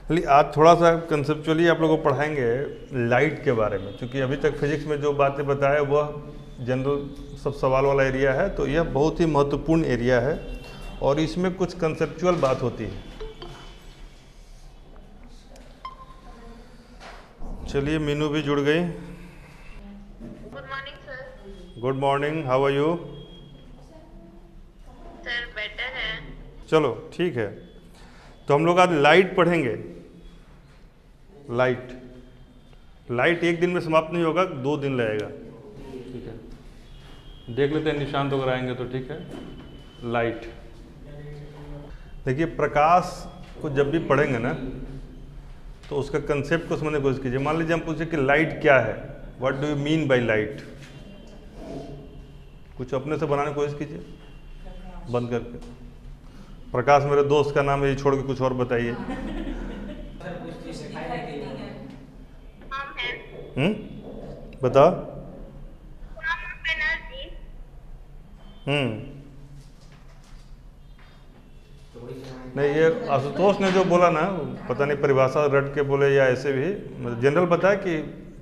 चलिए आज थोड़ा सा कंसेप्चुअली आप लोगों को पढ़ाएंगे लाइट के बारे में, क्योंकि अभी तक फिजिक्स में जो बातें बताए वह जनरल सब सवाल वाला एरिया है, तो यह बहुत ही महत्वपूर्ण एरिया है और इसमें कुछ कंसेप्चुअल बात होती है। चलिए मीनू भी जुड़ गई। Good morning sir. Good morning, how are you? Sir better है। चलो ठीक है, तो हम लोग आज लाइट पढ़ेंगे। लाइट एक दिन में समाप्त नहीं होगा, 2 दिन लगेगा। ठीक है, देख लेते हैं निशान तो कराएंगे तो ठीक है। लाइट देखिए, प्रकाश को जब भी पढ़ेंगे ना तो उसका कंसेप्ट को समझने की कोशिश कीजिए। मान लीजिए हम पूछे कि लाइट क्या है, what do you mean by light, कुछ अपने से बनाने की कोशिश कीजिए बंद करके। प्रकाश मेरे दोस्त का नाम है, ये छोड़ के कुछ और बताइए। बताओ। नहीं, ये आशुतोष ने जो बोला ना, पता नहीं परिभाषा रट के बोले या ऐसे भी जनरल बताया कि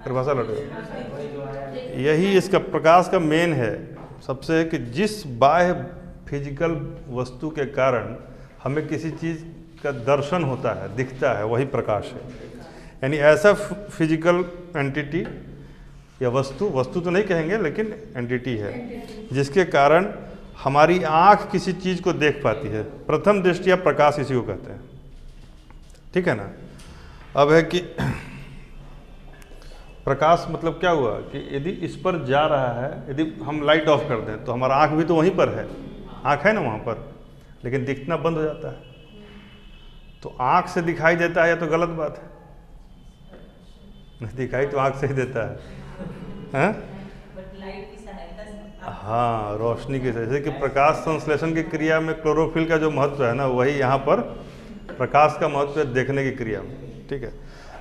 परिभाषा रट, यही इसका प्रकाश का मेन है सबसे, है कि जिस बाह्य फिजिकल वस्तु के कारण हमें किसी चीज़ का दर्शन होता है, दिखता है, वही प्रकाश है। यानी ऐसा फिजिकल एंटिटी या वस्तु तो नहीं कहेंगे लेकिन एंटिटी है जिसके कारण हमारी आँख किसी चीज़ को देख पाती है। प्रथम दृष्टया प्रकाश इसी को कहते हैं, ठीक है ना। अब है कि प्रकाश मतलब क्या हुआ कि यदि इस पर जा रहा है, यदि हम लाइट ऑफ कर दें तो हमारा आँख भी तो वहीं पर है, आँख है ना वहाँ पर, लेकिन दिखना बंद हो जाता है। तो आँख से दिखाई देता है या तो गलत बात है, नहीं दिखाई तो आँख से ही देता है, हैं? हाँ, रोशनी की, जैसे कि प्रकाश संश्लेषण की क्रिया में क्लोरोफिल का जो महत्व है ना, वही यहाँ पर प्रकाश का महत्व है देखने की क्रिया में, ठीक है।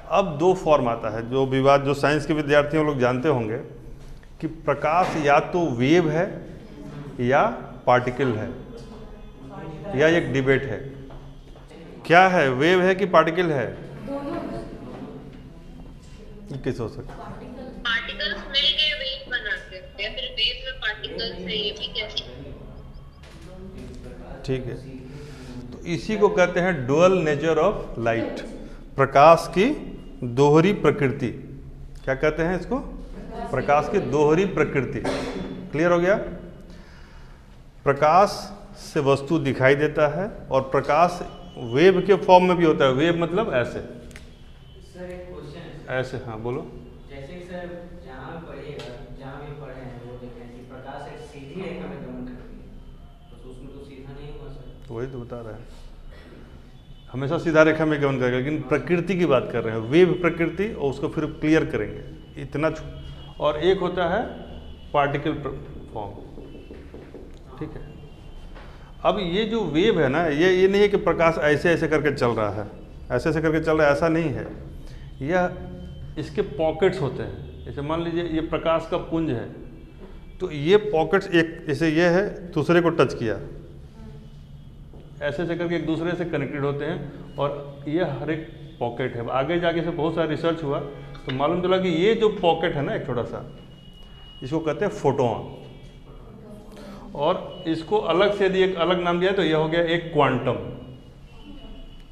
अब 2 फॉर्म आता है जो विवाद, जो साइंस के विद्यार्थी लोग जानते होंगे कि प्रकाश या तो वेव है या पार्टिकल है, या एक डिबेट है। क्या है, वेव है कि पार्टिकल है? किस हो सकता है? पार्टिकल्स मिलके वेव बनाते हैं, फिर वेव में पार्टिकल्स है, ये भी कह सकते हैं। ठीक है, तो इसी को कहते हैं डुअल नेचर ऑफ लाइट, प्रकाश की दोहरी प्रकृति। क्या कहते हैं इसको? प्रकाश की दोहरी प्रकृति। क्लियर हो गया? प्रकाश से वस्तु दिखाई देता है और प्रकाश वेव के फॉर्म में भी होता है। वेव मतलब ऐसे, सर एक क्वेश्चन ऐसे। हाँ बोलो। जैसे कि सर जहाँ पढ़िएगा, जहाँ भी पढ़े हैं वो देखें कि प्रकाश एक सीधी रेखा में गमन करती है, तो उसमें तो सीधा नहीं हुआ सर। तो वही तो बता रहे हैं, हमेशा सीधा रेखा में गमन करेगा, लेकिन प्रकृति की बात कर रहे हैं, वेव प्रकृति, और उसको फिर क्लियर करेंगे इतना। और एक होता है पार्टिकल फॉर्म, ठीक है। अब ये जो वेव है ना, ये नहीं है कि प्रकाश ऐसे ऐसे करके चल रहा है, ऐसे ऐसे करके चल रहा है, ऐसा नहीं है। यह इसके पॉकेट्स होते हैं। जैसे मान लीजिए ये प्रकाश का पुंज है, तो ये पॉकेट्स, एक जैसे ये है, दूसरे को टच किया, ऐसे ऐसे करके एक दूसरे से कनेक्टेड होते हैं, और ये हर एक पॉकेट है। आगे जाके से बहुत सारा रिसर्च हुआ तो मालूम चला कि ये जो पॉकेट है ना, एक छोटा सा, इसको कहते हैं फोटोन। और इसको अलग से यदि एक अलग नाम दिया तो यह हो गया एक क्वांटम।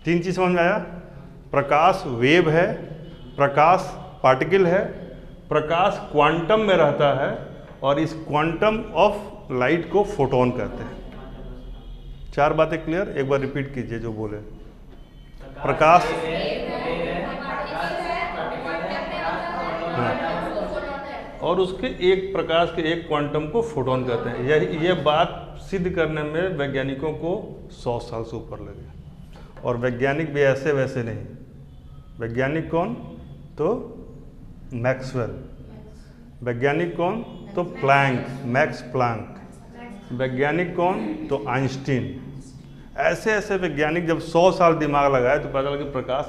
3 चीज़ समझ में आया? प्रकाश वेव है, प्रकाश पार्टिकल है, प्रकाश क्वांटम में रहता है, और इस क्वांटम ऑफ लाइट को फोटोन कहते हैं। 4 बातें क्लियर? एक बार रिपीट कीजिए जो बोले। प्रकाश, हाँ, और उसके एक प्रकाश के एक क्वांटम को फोटोन कहते हैं। यह बात सिद्ध करने में वैज्ञानिकों को 100 साल से ऊपर लगे, और वैज्ञानिक भी ऐसे वैसे नहीं। वैज्ञानिक कौन? तो मैक्सवेल। वैज्ञानिक कौन? तो प्लैंक, मैक्स प्लैंक। वैज्ञानिक कौन? तो आइंस्टीन। ऐसे ऐसे वैज्ञानिक जब 100 साल दिमाग लगाए तो पता लगा कि प्रकाश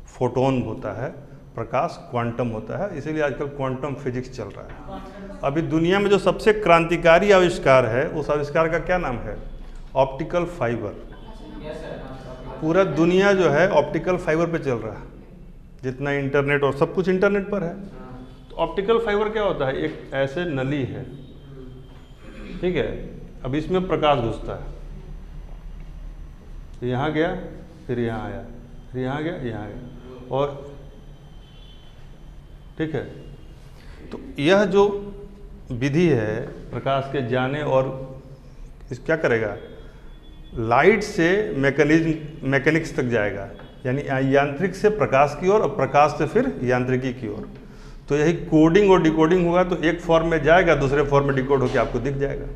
फोटोन होता है, प्रकाश क्वांटम होता है। इसीलिए आजकल क्वांटम फिजिक्स चल रहा है। अभी दुनिया में जो सबसे क्रांतिकारी आविष्कार है, उस आविष्कार का क्या नाम है? Optical fibre. पूरा दुनिया जो है ऑप्टिकल फाइबर पे चल रहा है, जितना इंटरनेट और सब कुछ इंटरनेट पर है। तो ऑप्टिकल फाइबर क्या होता है, एक ऐसे नली है, ठीक है, अब इसमें प्रकाश घुसता है, यहाँ गया, फिर यहाँ आया, फिर यहाँ गया, यहाँ गया, और ठीक है। तो यह जो विधि है प्रकाश के जाने, और इस क्या करेगा, लाइट से मैकेनिक्स तक जाएगा, यानी यांत्रिक से प्रकाश की ओर और प्रकाश से फिर यांत्रिकी की ओर। तो यही कोडिंग और डिकोडिंग होगा, तो एक फॉर्म में जाएगा, दूसरे फॉर्म में डिकोड होकर आपको दिख जाएगा।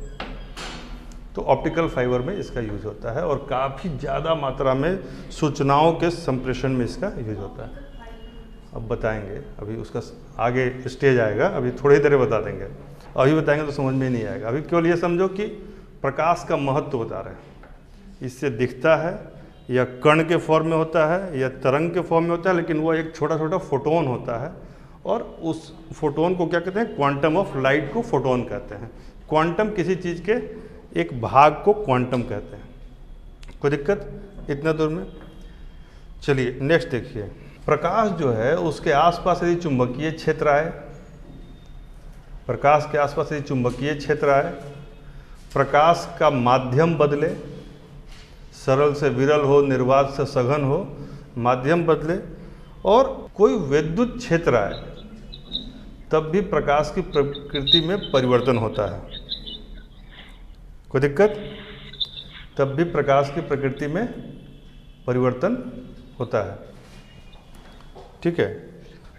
तो ऑप्टिकल फाइबर में इसका यूज होता है और काफ़ी ज़्यादा मात्रा में सूचनाओं के संप्रेषण में इसका यूज होता है। अब बताएंगे, अभी उसका आगे स्टेज आएगा, अभी थोड़ी देर बता देंगे, अभी बताएंगे तो समझ में नहीं आएगा। अभी केवल ये समझो कि प्रकाश का महत्व बता रहे हैं। इससे दिखता है, या कण के फॉर्म में होता है, या तरंग के फॉर्म में होता है, लेकिन वो एक छोटा छोटा फोटोन होता है, और उस फोटोन को क्या कहते हैं, क्वांटम ऑफ लाइट को फोटोन कहते हैं। क्वांटम किसी चीज़ के एक भाग को क्वांटम कहते हैं। कोई दिक्कत इतना दूर में? चलिए नेक्स्ट देखिए, प्रकाश जो है उसके आसपास यदि चुंबकीय क्षेत्र आए, प्रकाश के आसपास यदि चुंबकीय क्षेत्र आए, प्रकाश का माध्यम बदले, सरल से विरल हो, निर्वात से सघन हो, माध्यम बदले, और कोई विद्युत क्षेत्र आए, तब भी प्रकाश की प्रकृति में परिवर्तन होता है। कोई दिक्कत? तब भी प्रकाश की प्रकृति में परिवर्तन होता है, ठीक है।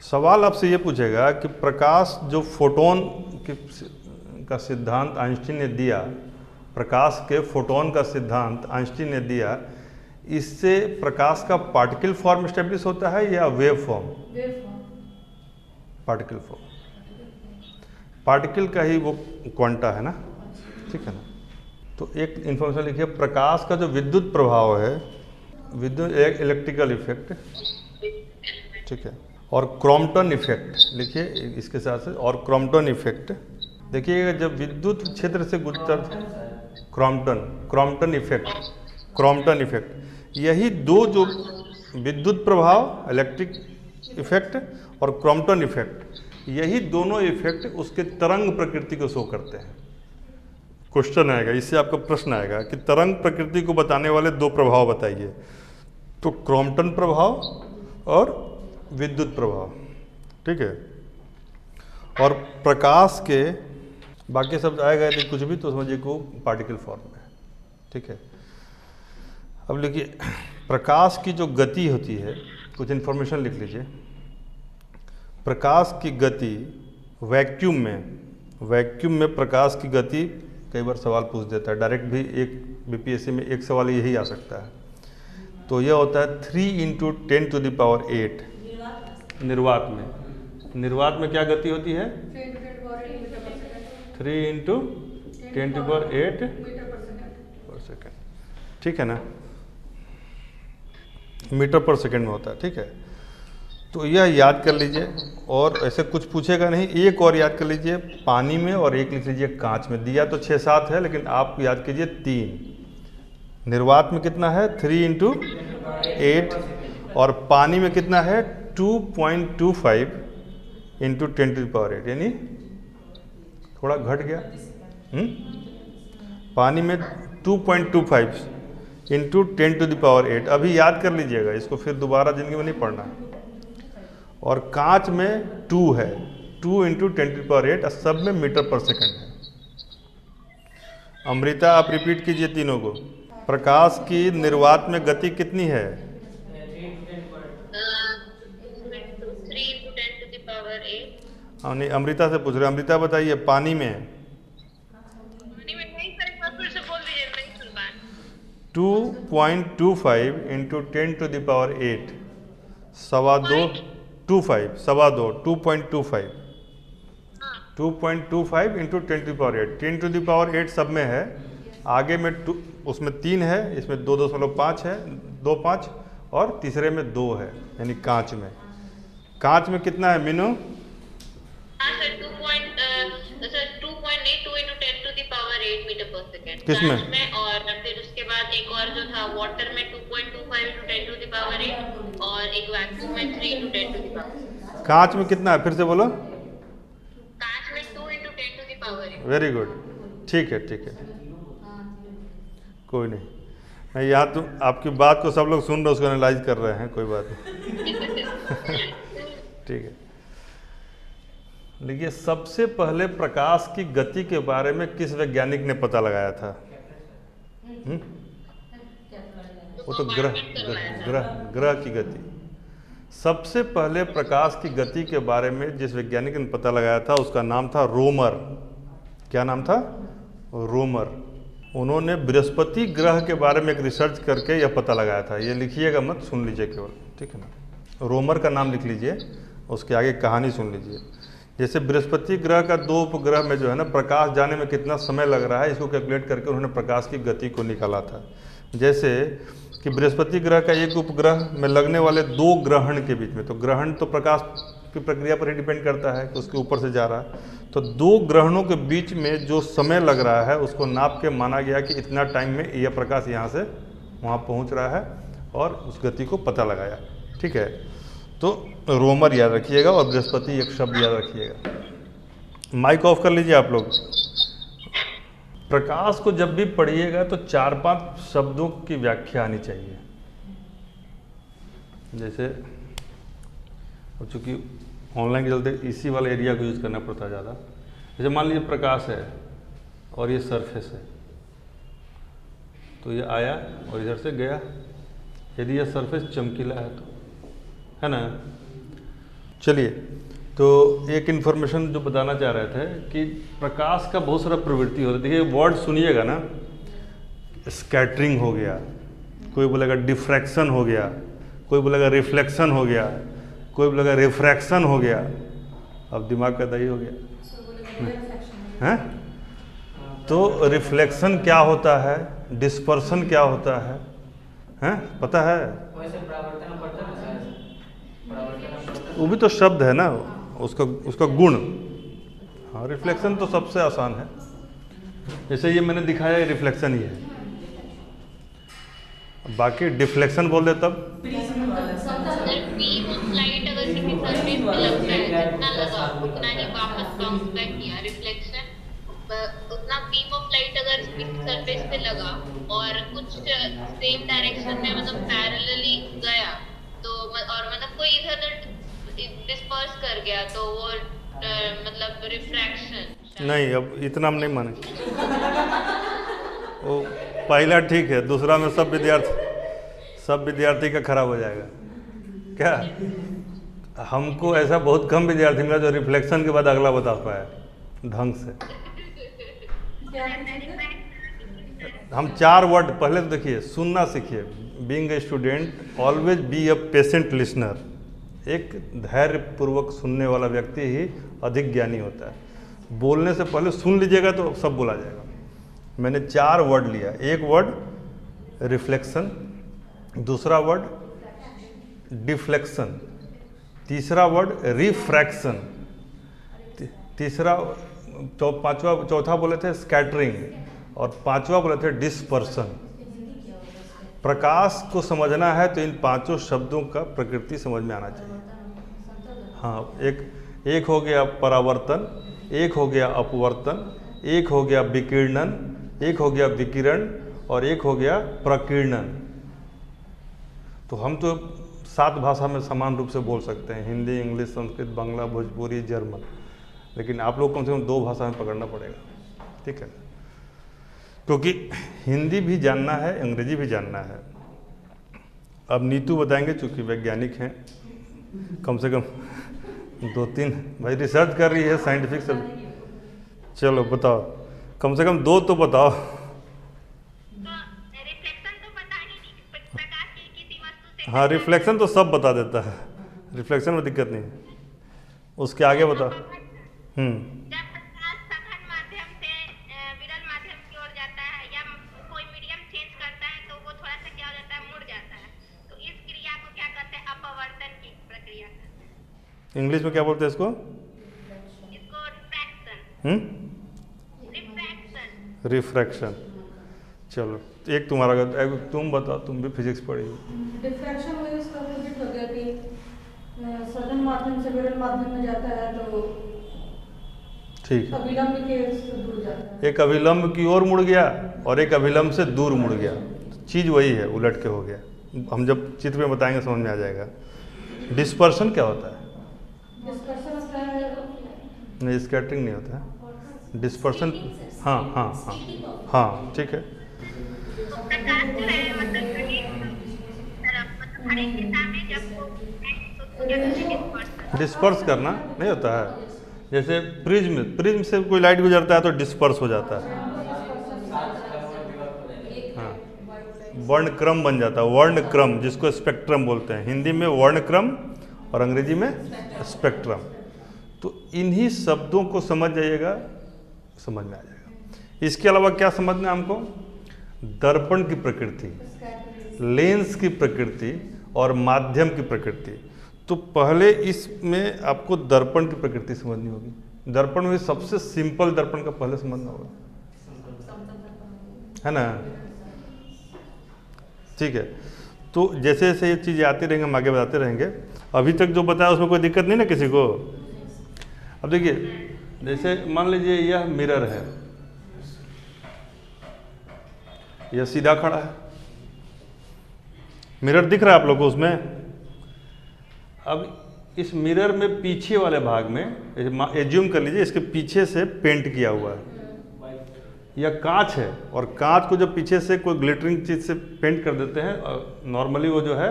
सवाल आपसे ये पूछेगा कि प्रकाश जो फोटोन का सिद्धांत आइंस्टीन ने दिया, प्रकाश के फोटोन का सिद्धांत आइंस्टीन ने दिया, इससे प्रकाश का पार्टिकल फॉर्म एस्टेब्लिश होता है या wave form? Particle form. Particle का ही वो क्वांटा है ना, ठीक है ना। तो एक इंफॉर्मेशन लिखिए, प्रकाश का जो विद्युत प्रभाव है, विद्युत इलेक्ट्रिकल इफेक्ट, ठीक है, और क्रॉम्पटन इफेक्ट लिखिए इसके साथ से, और क्रॉम्पटन इफेक्ट देखिएगा, जब विद्युत क्षेत्र से गुजर, क्रॉम्पटन इफेक्ट, यही दो जो विद्युत प्रभाव इलेक्ट्रिक इफेक्ट और क्रॉम्पटन इफेक्ट, यही दोनों इफेक्ट उसके तरंग प्रकृति को शो करते हैं। क्वेश्चन आएगा, इससे आपका प्रश्न आएगा कि तरंग प्रकृति को बताने वाले दो प्रभाव बताइए। तो क्रॉम्पटन प्रभाव और विद्युत प्रभाव, ठीक है। और प्रकाश के बाकी शब्द आएगा यदि कुछ भी तो समझिए को पार्टिकल फॉर्म में, ठीक है। अब लिखिए, प्रकाश की जो गति होती है, कुछ इन्फॉर्मेशन लिख लीजिए। प्रकाश की गति वैक्यूम में प्रकाश की गति, कई बार सवाल पूछ देता है डायरेक्ट भी, एक बीपीएससी में एक सवाल यही आ सकता है। तो यह होता है 3 × 10⁸ निर्वात में क्या गति होती है? 3 × 10⁸ पर सेकेंड, ठीक है ना, मीटर पर सेकेंड में होता है, ठीक है। तो यह याद कर लीजिए, और ऐसे कुछ पूछेगा नहीं। एक और याद कर लीजिए, पानी में, और एक लिख लीजिए कांच में। दिया तो 6-7 है, लेकिन आप याद कीजिए 3। निर्वात में कितना है? 3 × 8, और पानी में कितना है? 2.25 × 10⁸, यानी थोड़ा घट गया। पानी में 2.25 × 10⁸। अभी याद कर लीजिएगा इसको, फिर दोबारा जिंदगी में नहीं पढ़ना। और कांच में 2 है, 2 × 10⁸, सब में मीटर पर सेकंड है। अमृता आप रिपीट कीजिए तीनों को। प्रकाश की निर्वात में गति कितनी है? 3 × 10⁸। हाँ नहीं, अमृता से पूछ रहे। अमृता बताइए, पानी में नहीं सर, एक बार फिर से बोल दीजिए, नहीं सुन पाए। 2.25 × 10⁸, 2.25 2.25 × 10⁸, सब में है। आगे में 2, उसमें 3 है, इसमें 2.5 है, 2.5, और तीसरे में 2 है, यानी कांच में। कांच में कितना है मीनू? हाँ सर, 2.8 2 × 10⁸ मीटर पर सेकेंड किसमें? में, और फिर उसके बाद एक और जो था वाटर में 2.25 into 10 to the power 8 और एक वैक्यूम में 3 into 10 to the power। कांच में कितना है, फिर से बोलो। कांच में 2 into 10 to the power 8। Very good, ठीक है ठीक है, कोई नहीं, नहीं यहाँ तो आपकी बात को सब लोग सुन रहे, उसको एनालाइज कर रहे हैं, कोई बात नहीं। ठीक है, देखिए सबसे पहले प्रकाश की गति के बारे में किस वैज्ञानिक ने पता लगाया था? वो तो ग्रह की गति। सबसे पहले प्रकाश की गति के बारे में जिस वैज्ञानिक ने पता लगाया था उसका नाम था रोमर। क्या नाम था? रोमर। उन्होंने बृहस्पति ग्रह के बारे में एक रिसर्च करके यह पता लगाया था। ये लिखिएगा मत, सुन लीजिए केवल, ठीक है ना। रोमर का नाम लिख लीजिए, उसके आगे कहानी सुन लीजिए। जैसे बृहस्पति ग्रह का 2 उपग्रह में जो है ना प्रकाश जाने में कितना समय लग रहा है, इसको कैलकुलेट करके उन्होंने प्रकाश की गति को निकाला था। जैसे कि बृहस्पति ग्रह का एक उपग्रह में लगने वाले 2 ग्रहण के बीच में, तो ग्रहण तो प्रकाश की प्रक्रिया पर ही डिपेंड करता है कि उसके ऊपर से जा रहा है, तो 2 ग्रहणों के बीच में जो समय लग रहा है उसको नाप के माना गया कि इतना टाइम में यह प्रकाश यहाँ से वहाँ पहुँच रहा है, और उस गति को पता लगाया। ठीक है, तो रोमर याद रखिएगा और बृहस्पति एक शब्द याद रखिएगा। माइक ऑफ कर लीजिए आप लोग। प्रकाश को जब भी पढ़िएगा तो 4-5 शब्दों की व्याख्या आनी चाहिए। जैसे चूँकि ऑनलाइन के चलते इसी वाले एरिया को यूज़ करना पड़ता है ज़्यादा। जैसे मान लीजिए प्रकाश है और ये सरफेस है, तो ये आया और इधर से गया। यदि यह सरफेस चमकीला है तो, है ना। चलिए, तो एक इन्फॉर्मेशन जो बताना चाह रहे थे कि प्रकाश का बहुत सारा प्रवृत्ति होता है। देखिए वर्ड सुनिएगा ना, स्कैटरिंग हो गया, कोई बोलेगा डिफ्रैक्शन हो गया, कोई बोलेगा रिफ्लेक्शन हो गया, कोई बोलेगा रिफ्रैक्शन हो गया। अब दिमाग का दही हो गया हैं। तो रिफ्लेक्शन क्या होता है, डिस्पर्सन क्या होता है, हैं पता है? वो भी तो शब्द है ना, उसका गुण। हाँ, रिफ्लेक्शन तो सबसे आसान है। जैसे ये मैंने दिखाया, रिफ्लेक्शन ही है। बाकी डिफ्लेक्शन बोल दे तब लाइट अगर किसी सरफेस पे लगता है, जितना लगा उतना ही वापस बाउंस बैक किया। रिफ्लेक्शन उतना बीम ऑफ लाइट अगर किसी सरफेस पे लगा और कुछ सेम डायरेक्शन में मतलब पैरेलली गया तो, और मतलब कोई इधर डिस्पर्स कर गया तो वो मतलब रिफ्रैक्शन। नहीं, अब इतना हम नहीं माने। वो पहला ठीक है, दूसरा में सब विद्यार्थी का खराब हो जाएगा। क्या हमको ऐसा बहुत कम विद्यार्थी मिला जो रिफ्लेक्शन के बाद अगला बता पाया ढंग से। हम 4 वर्ड पहले तो देखिए, सुनना सीखिए। Being a student always be a patient listener. एक धैर्यपूर्वक सुनने वाला व्यक्ति ही अधिक ज्ञानी होता है। बोलने से पहले सुन लीजिएगा तो सब बोला जाएगा। मैंने 4 वर्ड लिया। एक वर्ड रिफ्लेक्शन, दूसरा वर्ड डिफ्लेक्शन, तीसरा वर्ड रिफ्रैक्शन, चौथा बोले थे स्कैटरिंग, और 5वां बोले थे डिस्पर्सन। प्रकाश को समझना है तो इन 5 शब्दों का प्रकृति समझ में आना चाहिए। हाँ, एक हो गया परावर्तन, एक हो गया अपवर्तन, एक हो गया विकिरणन, एक हो गया विकिरण, और एक हो गया प्रकीर्णन। तो हम तो 7 भाषा में समान रूप से बोल सकते हैं, हिंदी, इंग्लिश, संस्कृत, बांग्ला, भोजपुरी, जर्मन। लेकिन आप लोग कम से कम 2 भाषा में पकड़ना पड़ेगा, ठीक है, क्योंकि हिंदी भी जानना है, अंग्रेजी भी जानना है। अब नीतू बताएंगे, चूँकि वैज्ञानिक हैं, कम से कम 2-3 भाई रिसर्च कर रही है साइंटिफिक सब। चलो बताओ, कम से कम 2 तो बताओ। हाँ, रिफ्लेक्शन तो सब बता देता है, रिफ्लेक्शन में दिक्कत नहीं है। उसके आगे बताओ। इंग्लिश में क्या बोलते हैं इसको? रिफ्रैक्शन। चलो एक तुम्हारा तुम बताओ, तुम भी फिजिक्स पढ़ी हो। डिफ्रैक्शन में इसका अपोजिट हो गया कि सघन माध्यम से विरल माध्यम में जाता है तो ठीक है, अभिलंब के से दूर जाता है। एक अभिलंब की ओर मुड़ गया और एक अभिलंब से दूर मुड़ गया, चीज़ वही है, उलट के हो गया। हम जब चित्र में बताएंगे समझ में आ जाएगा। डिस्पर्शन क्या होता है? डिस्पर्शन होता है, नहीं स्कैटरिंग नहीं होता है, डिस्पर्शन। हाँ हाँ हाँ हाँ ठीक है। डिस्पर्स करना नहीं होता है, जैसे प्रिज्म से कोई लाइट गुजरता है तो डिस्पर्स हो जाता है। हाँ, वर्णक्रम बन जाता है, वर्णक्रम जिसको स्पेक्ट्रम बोलते हैं, हिंदी में वर्णक्रम और अंग्रेजी में स्पेक्ट्रम। तो इन्हीं शब्दों को समझ जाइएगा, समझ में आ जाएगा। इसके अलावा क्या समझना है हमको? दर्पण की प्रकृति, लेंस की प्रकृति और माध्यम की प्रकृति। तो पहले इसमें आपको दर्पण की प्रकृति समझनी होगी। दर्पण में सबसे सिंपल दर्पण का पहले समझना होगा, है ना? ठीक है, तो जैसे जैसे ये चीज़ें आती रहेंगे हम आगे बताते रहेंगे। अभी तक जो बताया उसमें कोई दिक्कत नहीं ना किसी को? अब देखिए, जैसे मान लीजिए यह मिरर है, यह सीधा खड़ा है, मिरर दिख रहा है आप लोगों को उसमें। अब इस मिरर में पीछे वाले भाग में एज्यूम कर लीजिए इसके पीछे से पेंट किया हुआ है, या कांच है, और कांच को जब पीछे से कोई ग्लिटरिंग चीज़ से पेंट कर देते हैं, नॉर्मली वो जो है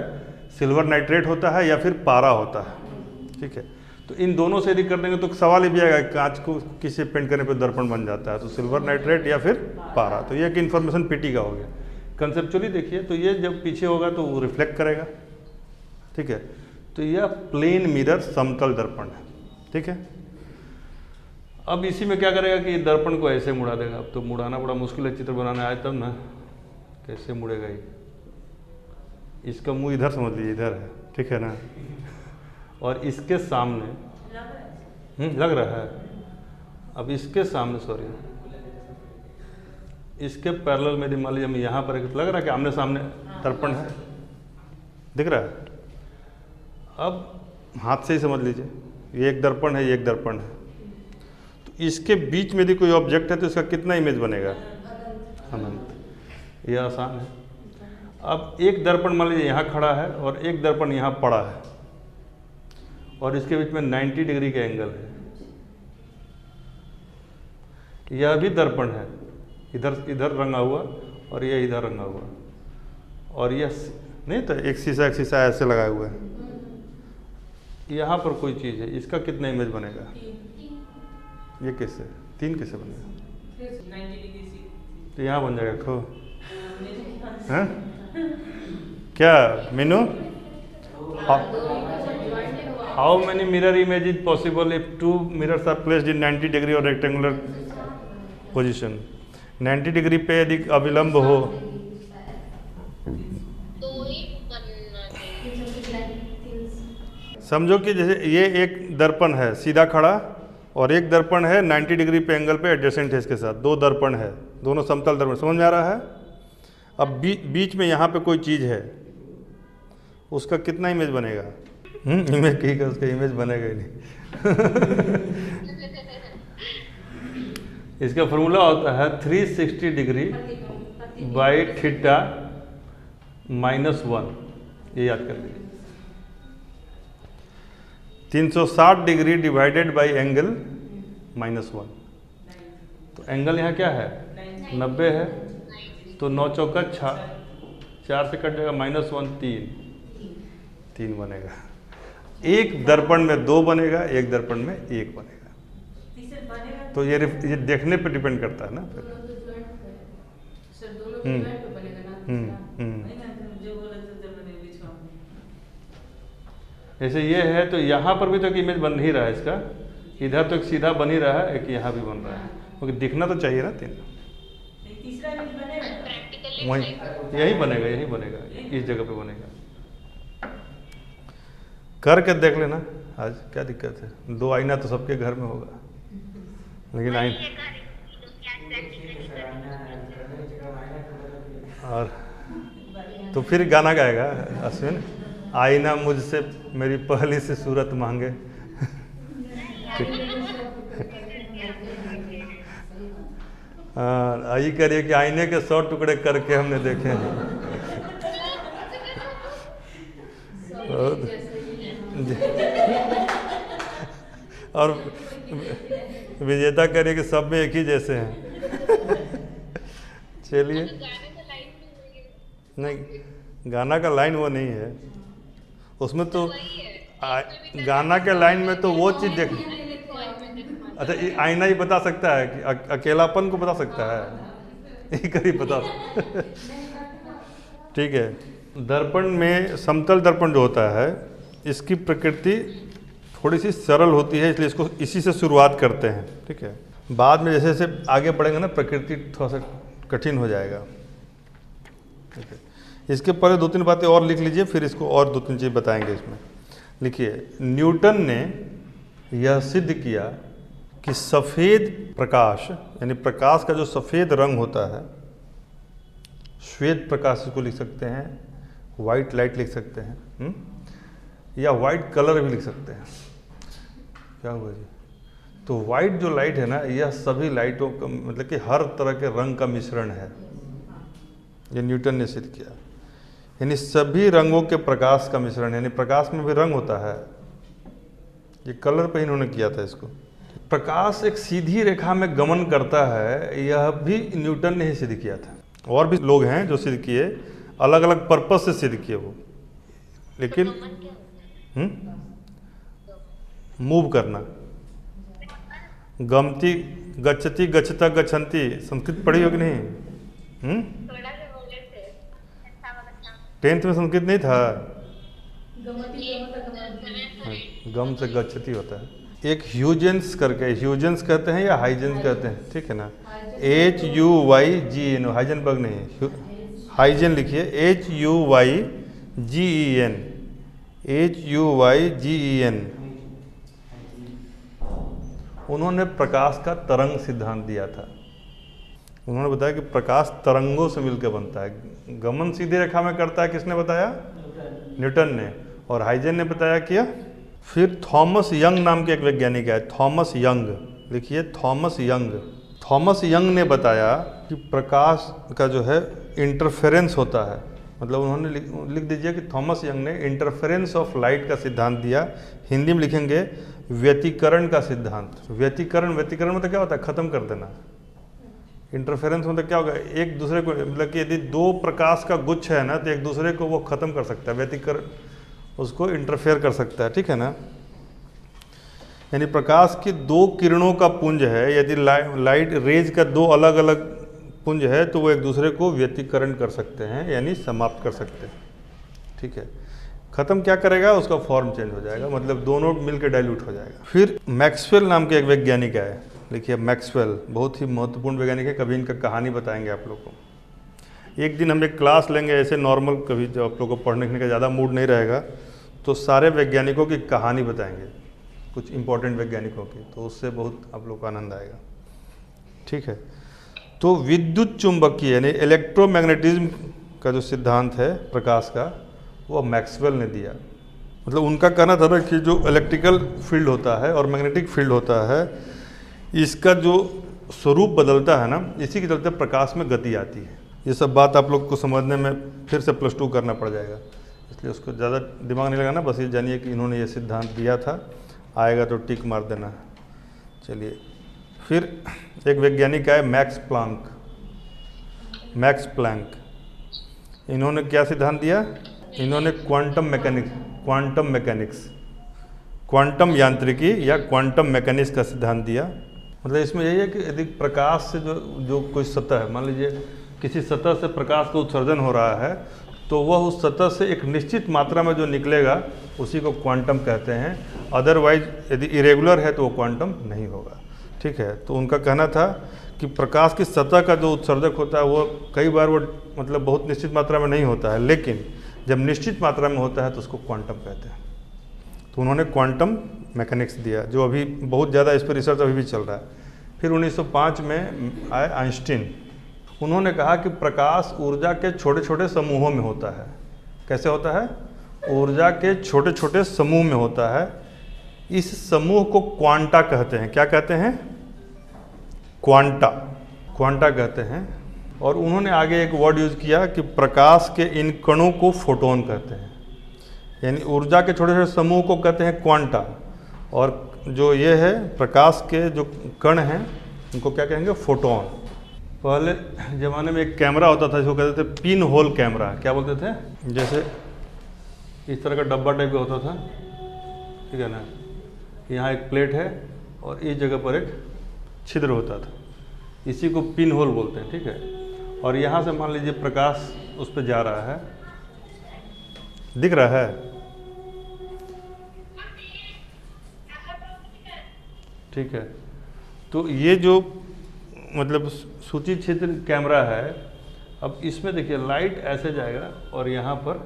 सिल्वर नाइट्रेट होता है या फिर पारा होता है। ठीक है, तो इन दोनों से यदि कर देंगे तो सवाल ही भी आएगा कि कांच को किसी पेंट करने पे दर्पण बन जाता है, तो सिल्वर नाइट्रेट या फिर पारा। तो ये एक इन्फॉर्मेशन पीटी का हो गया। कंसेप्चुअली देखिए, तो ये जब पीछे होगा तो वो रिफ्लेक्ट करेगा। ठीक है, तो यह प्लेन मिरर समतल दर्पण है। ठीक है, अब इसी में क्या करेगा कि दर्पण को ऐसे मुड़ा देगा। अब तो मुड़ाना बड़ा मुश्किल है, चित्र बनाना आए तब ना, कैसे मुड़ेगा ये? इसका मुंह इधर समझ लीजिए, इधर है, ठीक है ना, और इसके सामने लग रहा है, अब इसके सामने सॉरी इसके पैरेलल में मान लीजिए हम यहाँ पर लग रहा है कि आमने सामने दर्पण है, दिख रहा है। अब हाथ से ही समझ लीजिए, ये एक दर्पण है, ये एक दर्पण है, तो इसके बीच में यदि कोई ऑब्जेक्ट है तो इसका कितना इमेज बनेगा? अनंत। यह आसान है। अब एक दर्पण मान लीजिए यहाँ खड़ा है और एक दर्पण यहाँ पड़ा है, और इसके बीच में 90 डिग्री का एंगल है। यह भी दर्पण है, इधर इधर रंगा हुआ और यह इधर रंगा हुआ, और यह नहीं तो एक शीशा ऐसे लगाया हुआ है। यहाँ पर कोई चीज़ है, इसका कितना इमेज बनेगा? ये कैसे 3 कैसे बनेगा? तो यहाँ बन जाएगा खो, हैं? क्या Meenu? How many mirror image is possible if 2 mirrors are placed in 90 degree और रेक्टेंगुलर पोजीशन? 90 डिग्री पे यदि अविलंब हो, समझो कि जैसे ये एक दर्पण है सीधा खड़ा, और एक दर्पण है 90 डिग्री पे एंगल पे एडजेसेंट है इसके साथ, 2 दर्पण है, दोनों समतल दर्पण। समझ में आ रहा है? अब बीच में यहाँ पे कोई चीज़ है, उसका कितना इमेज बनेगा? इमेज ठीक है, उसका इमेज बनेगा ही नहीं। इसका फॉर्मूला होता है 360 डिग्री बाई थीटा -1, ये याद कर लीजिए। 360 डिग्री डिवाइडेड बाई एंगल -1, तो एंगल यहाँ क्या है? 90 है, तो 9 चौका 4 से कट जाएगा, -1 3 बनेगा। एक दर्पण में 2 बनेगा, एक दर्पण में 1 बनेगा। तो ये देखने पे डिपेंड करता है ना फिर। जैसे ये है तो यहाँ पर भी तो एक इमेज बन ही रहा है इसका, इधर तो एक सीधा बन ही रहा है, एक यहाँ भी बन रहा है, क्योंकि दिखना तो चाहिए ना 3। वही यही बनेगा, इस जगह पे बनेगा। करके देख लेना आज, क्या दिक्कत है? 2 आईना तो सबके घर में होगा, लेकिन और तो फिर गाना गाएगा अश्विन, आईना मुझसे मेरी पहली सी सूरत मांगे। हाँ, यही करिए कि आईने के 100 टुकड़े करके हमने देखे हैं। और विजेता करिए कि सब में एक ही जैसे हैं। चलिए, नहीं, गाना का लाइन वो नहीं है उसमें तो गाना के लाइन में तो वो चीज़ देख। अच्छा, आईना ही बता सकता है कि अकेलापन को बता सकता है, यही करी बता सकता। ठीक है। दर्पण में समतल दर्पण जो होता है इसकी प्रकृति थोड़ी सी सरल होती है, इसलिए इसको इसी से शुरुआत करते हैं। ठीक है, बाद में जैसे जैसे आगे बढ़ेंगे ना प्रकृति थोड़ा सा कठिन हो जाएगा। ठीक है, इसके पहले 2-3 बातें और लिख लीजिए, फिर इसको और 2-3 चीज़ बताएंगे इसमें। लिखिए, न्यूटन ने यह सिद्ध किया कि सफ़ेद प्रकाश, यानी प्रकाश का जो सफ़ेद रंग होता है, श्वेत प्रकाश इसको लिख सकते हैं, वाइट लाइट लिख सकते हैं, या वाइट कलर भी लिख सकते हैं। क्या हुआ जी? तो वाइट जो लाइट है ना, यह सभी लाइटों का मतलब कि हर तरह के रंग का मिश्रण है, ये न्यूटन ने सिद्ध किया। यानी सभी रंगों के प्रकाश का मिश्रण, यानी प्रकाश में भी रंग होता है, ये कलर पे इन्होंने किया था इसको। प्रकाश एक सीधी रेखा में गमन करता है, यह भी न्यूटन ने ही सिद्ध किया था। और भी लोग हैं जो सिद्ध किए, अलग अलग पर्पस से सिद्ध किए वो, लेकिन मूव करना। गमती, गच्छति, गच्छता, गच्छन्ति, संस्कृत पढ़ी हो कि नहीं? 10th में संस्कृत नहीं था? गम से गच्छति होता है। एक ह्यूजेंस करके, ह्यूजेंस कहते हैं या हाइजेंस कहते हैं, ठीक है ना? HUYGEN, हाइजेनबर्ग नहीं, हाइजेन लिखिए, HUYGEN, HUYGEN। उन्होंने प्रकाश का तरंग सिद्धांत दिया था। उन्होंने बताया कि प्रकाश तरंगों से मिलकर बनता है। गमन सीधी रेखा में करता है, किसने बताया? न्यूटन ने। और हाइजेन ने बताया किया। फिर थॉमस यंग नाम के एक वैज्ञानिक है, थॉमस यंग, लिखिए थॉमस यंग। थॉमस यंग ने बताया कि प्रकाश का जो है इंटरफेरेंस होता है, मतलब उन्होंने लिख दीजिए कि थॉमस यंग ने इंटरफेरेंस ऑफ लाइट का सिद्धांत दिया। हिंदी में लिखेंगे व्यतिकरण का सिद्धांत। व्यतिकरण मतलब क्या होता है? खत्म कर देना। इंटरफेरेंस मतलब क्या होगा? एक दूसरे को, मतलब कि यदि 2 प्रकाश का गुच्छ है ना, तो एक दूसरे को वो खत्म कर सकता है। व्यतिकरण उसको इंटरफेयर कर सकता है, ठीक है ना? यानी प्रकाश की 2 किरणों का पुंज है, यदि लाइट रेज का 2 अलग अलग पुंज है तो वो एक दूसरे को व्यतिकरण कर सकते हैं, यानी समाप्त कर सकते हैं। ठीक है, खत्म क्या करेगा? उसका फॉर्म चेंज हो जाएगा, मतलब दोनों मिलकर डाइल्यूट हो जाएगा। फिर मैक्सवेल नाम के एक वैज्ञानिक है, देखिए मैक्सवेल बहुत ही महत्वपूर्ण वैज्ञानिक है। कभी इनका कहानी बताएंगे आप लोग को। एक दिन हम एक क्लास लेंगे ऐसे नॉर्मल, कभी जब आप लोग को पढ़ने का ज़्यादा मूड नहीं रहेगा तो सारे वैज्ञानिकों की कहानी बताएंगे, कुछ इंपॉर्टेंट वैज्ञानिकों की, तो उससे बहुत आप लोग को आनंद आएगा। ठीक है, तो विद्युत चुंबकीय यानी इलेक्ट्रोमैग्नेटिज्म का जो सिद्धांत है प्रकाश का, वो मैक्सवेल ने दिया। मतलब उनका कहना था कि जो इलेक्ट्रिकल फील्ड होता है और मैग्नेटिक फील्ड होता है, इसका जो स्वरूप बदलता है ना, इसी के चलते प्रकाश में गति आती है। ये सब बात आप लोग को समझने में फिर से +2 करना पड़ जाएगा, इसलिए उसको ज़्यादा दिमाग नहीं लगाना। बस ये जानिए कि इन्होंने ये सिद्धांत दिया था, आएगा तो टिक मार देना। चलिए, फिर एक वैज्ञानिक आए मैक्स प्लैंक। इन्होंने क्या सिद्धांत दिया? इन्होंने क्वांटम यांत्रिकी या क्वांटम मैकेनिक्स का सिद्धांत दिया। मतलब इसमें यही है कि यदि प्रकाश से जो कोई सतह है, मान लीजिए किसी सतह से प्रकाश का उत्सर्जन हो रहा है, तो वह उस सतह से एक निश्चित मात्रा में जो निकलेगा उसी को क्वांटम कहते हैं। अदरवाइज यदि इरेगुलर है तो वो क्वांटम नहीं होगा। ठीक है, तो उनका कहना था कि प्रकाश की सतह का जो उत्सर्जक होता है वो कई बार वो मतलब बहुत निश्चित मात्रा में नहीं होता है, लेकिन जब निश्चित मात्रा में होता है तो उसको क्वांटम कहते हैं। तो उन्होंने क्वांटम मैकेनिक्स दिया, जो अभी बहुत ज़्यादा इस पर रिसर्च अभी भी चल रहा है। फिर 1905 में आए आइंस्टीन। उन्होंने कहा कि प्रकाश ऊर्जा के छोटे छोटे समूहों में होता है। कैसे होता है? ऊर्जा के छोटे छोटे समूह में होता है। इस समूह को क्वांटा कहते हैं। क्या कहते हैं? क्वांटा, क्वांटा कहते हैं। और उन्होंने आगे एक वर्ड यूज किया कि प्रकाश के इन कणों को फोटोन कहते हैं। यानी ऊर्जा के छोटे छोटे समूह को कहते हैं क्वांटा, और जो ये है प्रकाश के जो कण हैं उनको क्या कहेंगे? फोटोन। पहले ज़माने में एक कैमरा होता था जिसको कहते थे पिन होल कैमरा। क्या बोलते थे? जैसे इस तरह का डब्बा टाइप का होता था, ठीक है ना, यहाँ एक प्लेट है और इस जगह पर एक छिद्र होता था, इसी को पिन होल बोलते हैं, ठीक है। और यहाँ से मान लीजिए प्रकाश उस पर जा रहा है, दिख रहा है, ठीक है। तो ये जो मतलब सूची छिद्र कैमरा है, अब इसमें देखिए लाइट ऐसे जाएगा और यहाँ पर,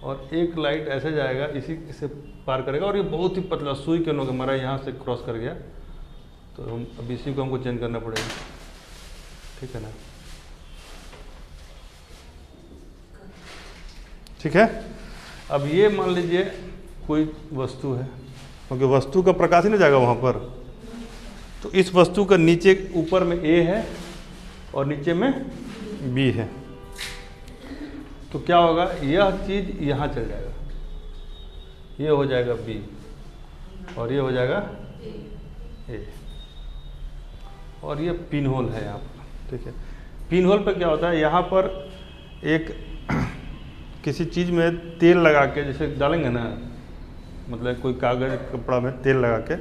और एक लाइट ऐसे जाएगा, इसी से पार करेगा, और ये बहुत ही पतला सुई के नोक हमारा यहाँ से क्रॉस कर गया, तो हम अब इसी को हमको चेंज करना पड़ेगा, ठीक है ना। ठीक है। अब ये मान लीजिए कोई वस्तु है, क्योंकि वस्तु का प्रकाश ही नहीं जाएगा वहाँ पर, तो इस वस्तु का नीचे ऊपर में ए है और नीचे में बी है, तो क्या होगा? यह चीज़ यहाँ चल जाएगा, ये हो जाएगा बी और ये हो जाएगा ए, और ये पिन होल है यहाँ पर, ठीक है। पिन होल पर क्या होता है? यहाँ पर एक किसी चीज़ में तेल लगा के, जैसे डालेंगे ना, मतलब कोई कागज कपड़ा में तेल लगा के,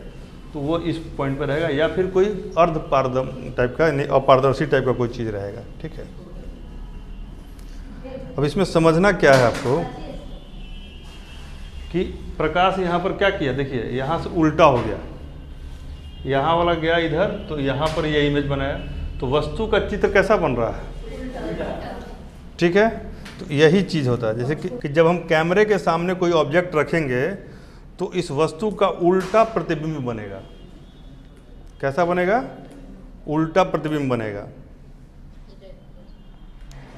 तो वो इस पॉइंट पर रहेगा, या फिर कोई अर्ध पारदम टाइप का, अपारदर्शी टाइप का कोई चीज़ रहेगा, ठीक है। अब इसमें समझना क्या है आपको कि प्रकाश यहाँ पर क्या किया, देखिए यहाँ से उल्टा हो गया, यहाँ वाला गया इधर, तो यहाँ पर ये इमेज बनाया, तो वस्तु का चित्र कैसा बन रहा है, ठीक है। तो यही चीज़ होता है, जैसे कि जब हम कैमरे के सामने कोई ऑब्जेक्ट रखेंगे तो इस वस्तु का उल्टा प्रतिबिंब बनेगा। कैसा बनेगा? उल्टा प्रतिबिंब बनेगा,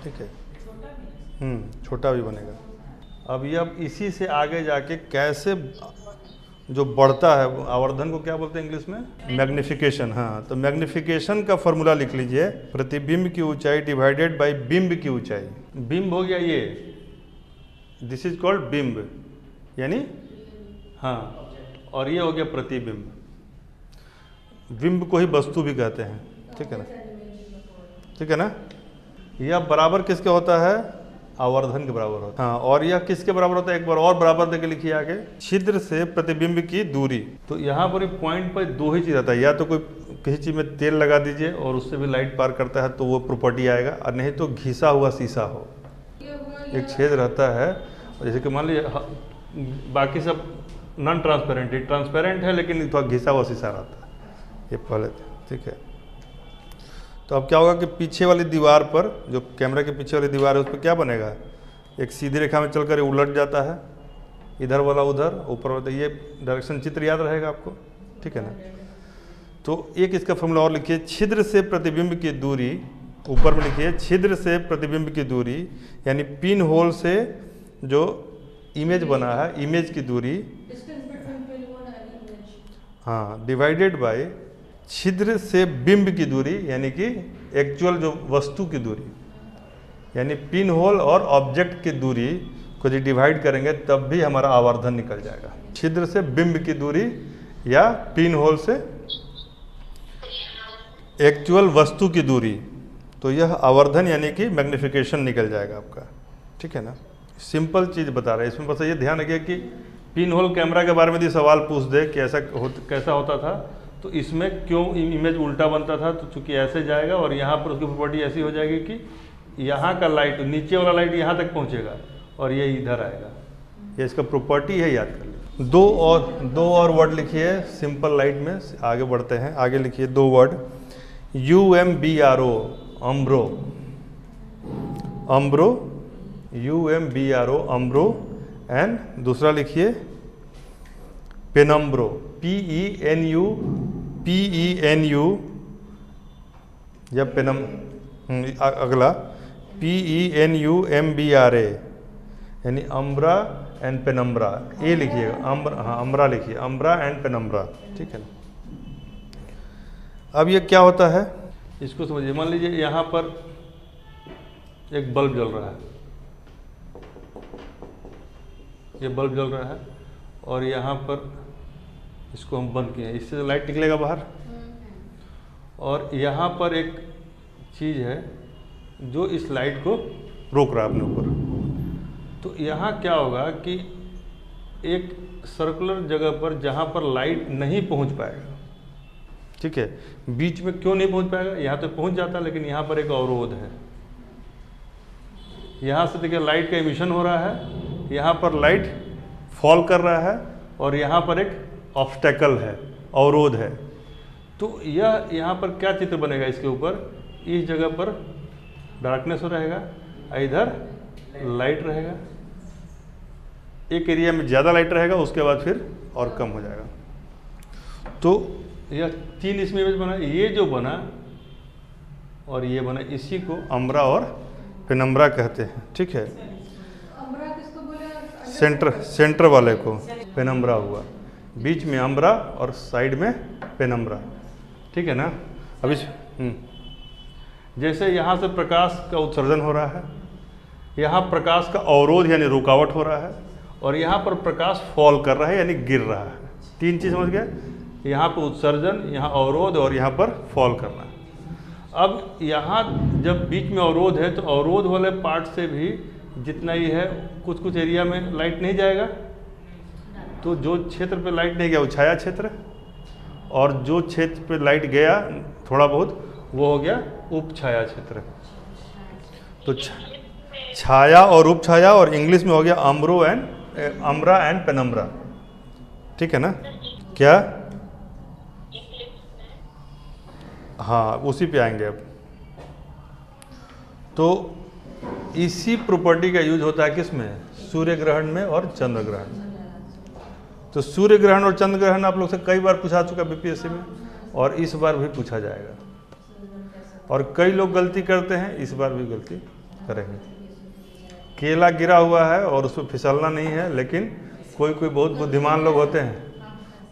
ठीक है। छोटा भी बनेगा। अब ये अब इसी से आगे जाके कैसे जो बढ़ता है, आवर्धन को क्या बोलते हैं इंग्लिश में? मैग्निफिकेशन। हाँ, तो मैग्निफिकेशन का फॉर्मूला लिख लीजिए, प्रतिबिंब की ऊंचाई डिवाइडेड बाय बिंब की ऊंचाई। बिंब हो गया ये, दिस इज कॉल्ड बिंब, यानी हाँ, और ये हो गया प्रतिबिंब। बिंब को ही वस्तु भी कहते हैं, ठीक है ना, ठीक है ना। यह बराबर किसके होता है? आवर्धन के बराबर होता है। हाँ, और यह किसके बराबर होता है? एक बार और बराबर देके लिखिए आगे, छिद्र से प्रतिबिंब की दूरी। तो यहाँ पर पॉइंट पर दो ही चीज़ आता है, या तो कोई किसी चीज़ में तेल लगा दीजिए और उससे भी लाइट पार करता है तो वो प्रॉपर्टी आएगा, और नहीं तो घिसा हुआ शीशा हो, एक छेद रहता है, जैसे कि मान लीजिए बाकी सब नॉन ट्रांसपेरेंट, ये ट्रांसपेरेंट है लेकिन थोड़ा घिसा हुआ शीशा रहता है, ये पहले, ठीक है। तो अब क्या होगा कि पीछे वाली दीवार पर, जो कैमरे के पीछे वाली दीवार है, उस पर क्या बनेगा? एक सीधी रेखा में चलकर उलट जाता है, इधर वाला उधर, ऊपर वाला, ये डायरेक्शन चित्र याद रहेगा आपको, ठीक है ना। तो एक इसका फॉर्मूला और लिखिए, छिद्र से प्रतिबिंब की दूरी, ऊपर में लिखिए छिद्र से प्रतिबिंब की दूरी, यानी पिन होल से जो इमेज बना है, इमेज की दूरी, हाँ, डिवाइडेड बाय छिद्र से बिंब की दूरी, यानी कि एक्चुअल जो वस्तु की दूरी, यानी पिन होल और ऑब्जेक्ट की दूरी को यदि डिवाइड करेंगे तब भी हमारा आवर्धन निकल जाएगा। छिद्र से बिंब की दूरी या पिन होल से एक्चुअल वस्तु की दूरी, तो यह आवर्धन यानी कि मैग्निफिकेशन निकल जाएगा आपका, ठीक है ना। सिंपल चीज़ बता रहे हैं इसमें, बस ये ध्यान रखिए कि पिन होल कैमरा के बारे में यदि सवाल पूछ दे कि कैसा होता था, तो इसमें क्यों इमेज उल्टा बनता था, तो चूंकि ऐसे जाएगा और यहाँ पर उसकी प्रॉपर्टी ऐसी हो जाएगी कि यहाँ का लाइट, नीचे वाला लाइट यहाँ तक पहुँचेगा और ये इधर आएगा, ये इसका प्रॉपर्टी है, याद कर लीजिए। दो और वर्ड लिखिए सिंपल लाइट में, आगे बढ़ते हैं। आगे लिखिए दो वर्ड, UMBRO, अम्ब्रो, अम्ब्रो, UMBRO, अम्ब्रो, एंड दूसरा लिखिए पेनम्ब्रो, PENU, या पेनम अगला PENUMBRA यानी अम्ब्रा एंड पेनम्ब्रा, ए लिखिएगा, अम्ब्रा लिखिए, अम्ब्रा एंड पेनम्ब्रा, ठीक है ना। अब ये क्या होता है इसको समझिए। मान लीजिए यहाँ पर एक बल्ब जल रहा है, ये बल्ब जल रहा है और यहाँ पर इसको हम बंद किए, इससे तो लाइट निकलेगा बाहर। और यहाँ पर एक चीज़ है जो इस लाइट को रोक रहा है अपने ऊपर। तो यहाँ क्या होगा कि एक सर्कुलर जगह पर जहाँ पर लाइट नहीं पहुँच पाएगा, ठीक है, बीच में क्यों नहीं पहुँच पाएगा, यहाँ तो पहुँच जाता लेकिन यहाँ पर एक अवरोध है। यहाँ से देखिए लाइट का एमिशन हो रहा है, यहाँ पर लाइट फॉल कर रहा है और यहाँ पर एक ऑब्स्टेकल है, अवरोध है। तो यह यहाँ पर क्या चित्र बनेगा इसके ऊपर, इस जगह पर डार्कनेस रहेगा, इधर लाइट रहेगा, एक एरिया में ज़्यादा लाइट रहेगा, उसके बाद फिर और कम हो जाएगा। तो यह 3 इसमें इमेज बना, ये जो बना और ये बना, इसी को अम्ब्रा और पेनम्ब्रा कहते हैं, ठीक है। अम्ब्रा किसको बोले? सेंटर वाले को पेनम्ब्रा हुआ, बीच में अम्ब्रा और साइड में पेनम्ब्रा, ठीक है ना। अब इस जैसे यहाँ से प्रकाश का उत्सर्जन हो रहा है, यहाँ प्रकाश का अवरोध यानी रुकावट हो रहा है, और यहाँ पर प्रकाश फॉल कर रहा है यानी गिर रहा है। 3 चीज़ समझ गए, यहाँ पर उत्सर्जन, यहाँ अवरोध और यहाँ पर फॉल करना। अब यहाँ जब बीच में अवरोध है तो अवरोध वाले पार्ट से भी जितना ही है कुछ कुछ एरिया में लाइट नहीं जाएगा, तो जो क्षेत्र पे लाइट नहीं गया वो छाया क्षेत्र, और जो क्षेत्र पे लाइट गया थोड़ा बहुत वो हो गया उप छाया क्षेत्र। तो छाया और उप छाया, और इंग्लिश में हो गया अम्ब्रा एंड पेनम्ब्रा, ठीक है ना। क्या? हाँ, उसी पे आएंगे अब। तो इसी प्रॉपर्टी का यूज होता है किस में, सूर्य ग्रहण में और चंद्र ग्रहण। तो सूर्य ग्रहण और चंद्र ग्रहण आप लोग से कई बार पूछा चुका बीपीएससी में, और इस बार भी पूछा जाएगा। और कई लोग गलती करते हैं, इस बार भी गलती करेंगे। केला गिरा हुआ है और उसमें फिसलना नहीं है, लेकिन कोई कोई बहुत बुद्धिमान लोग होते हैं,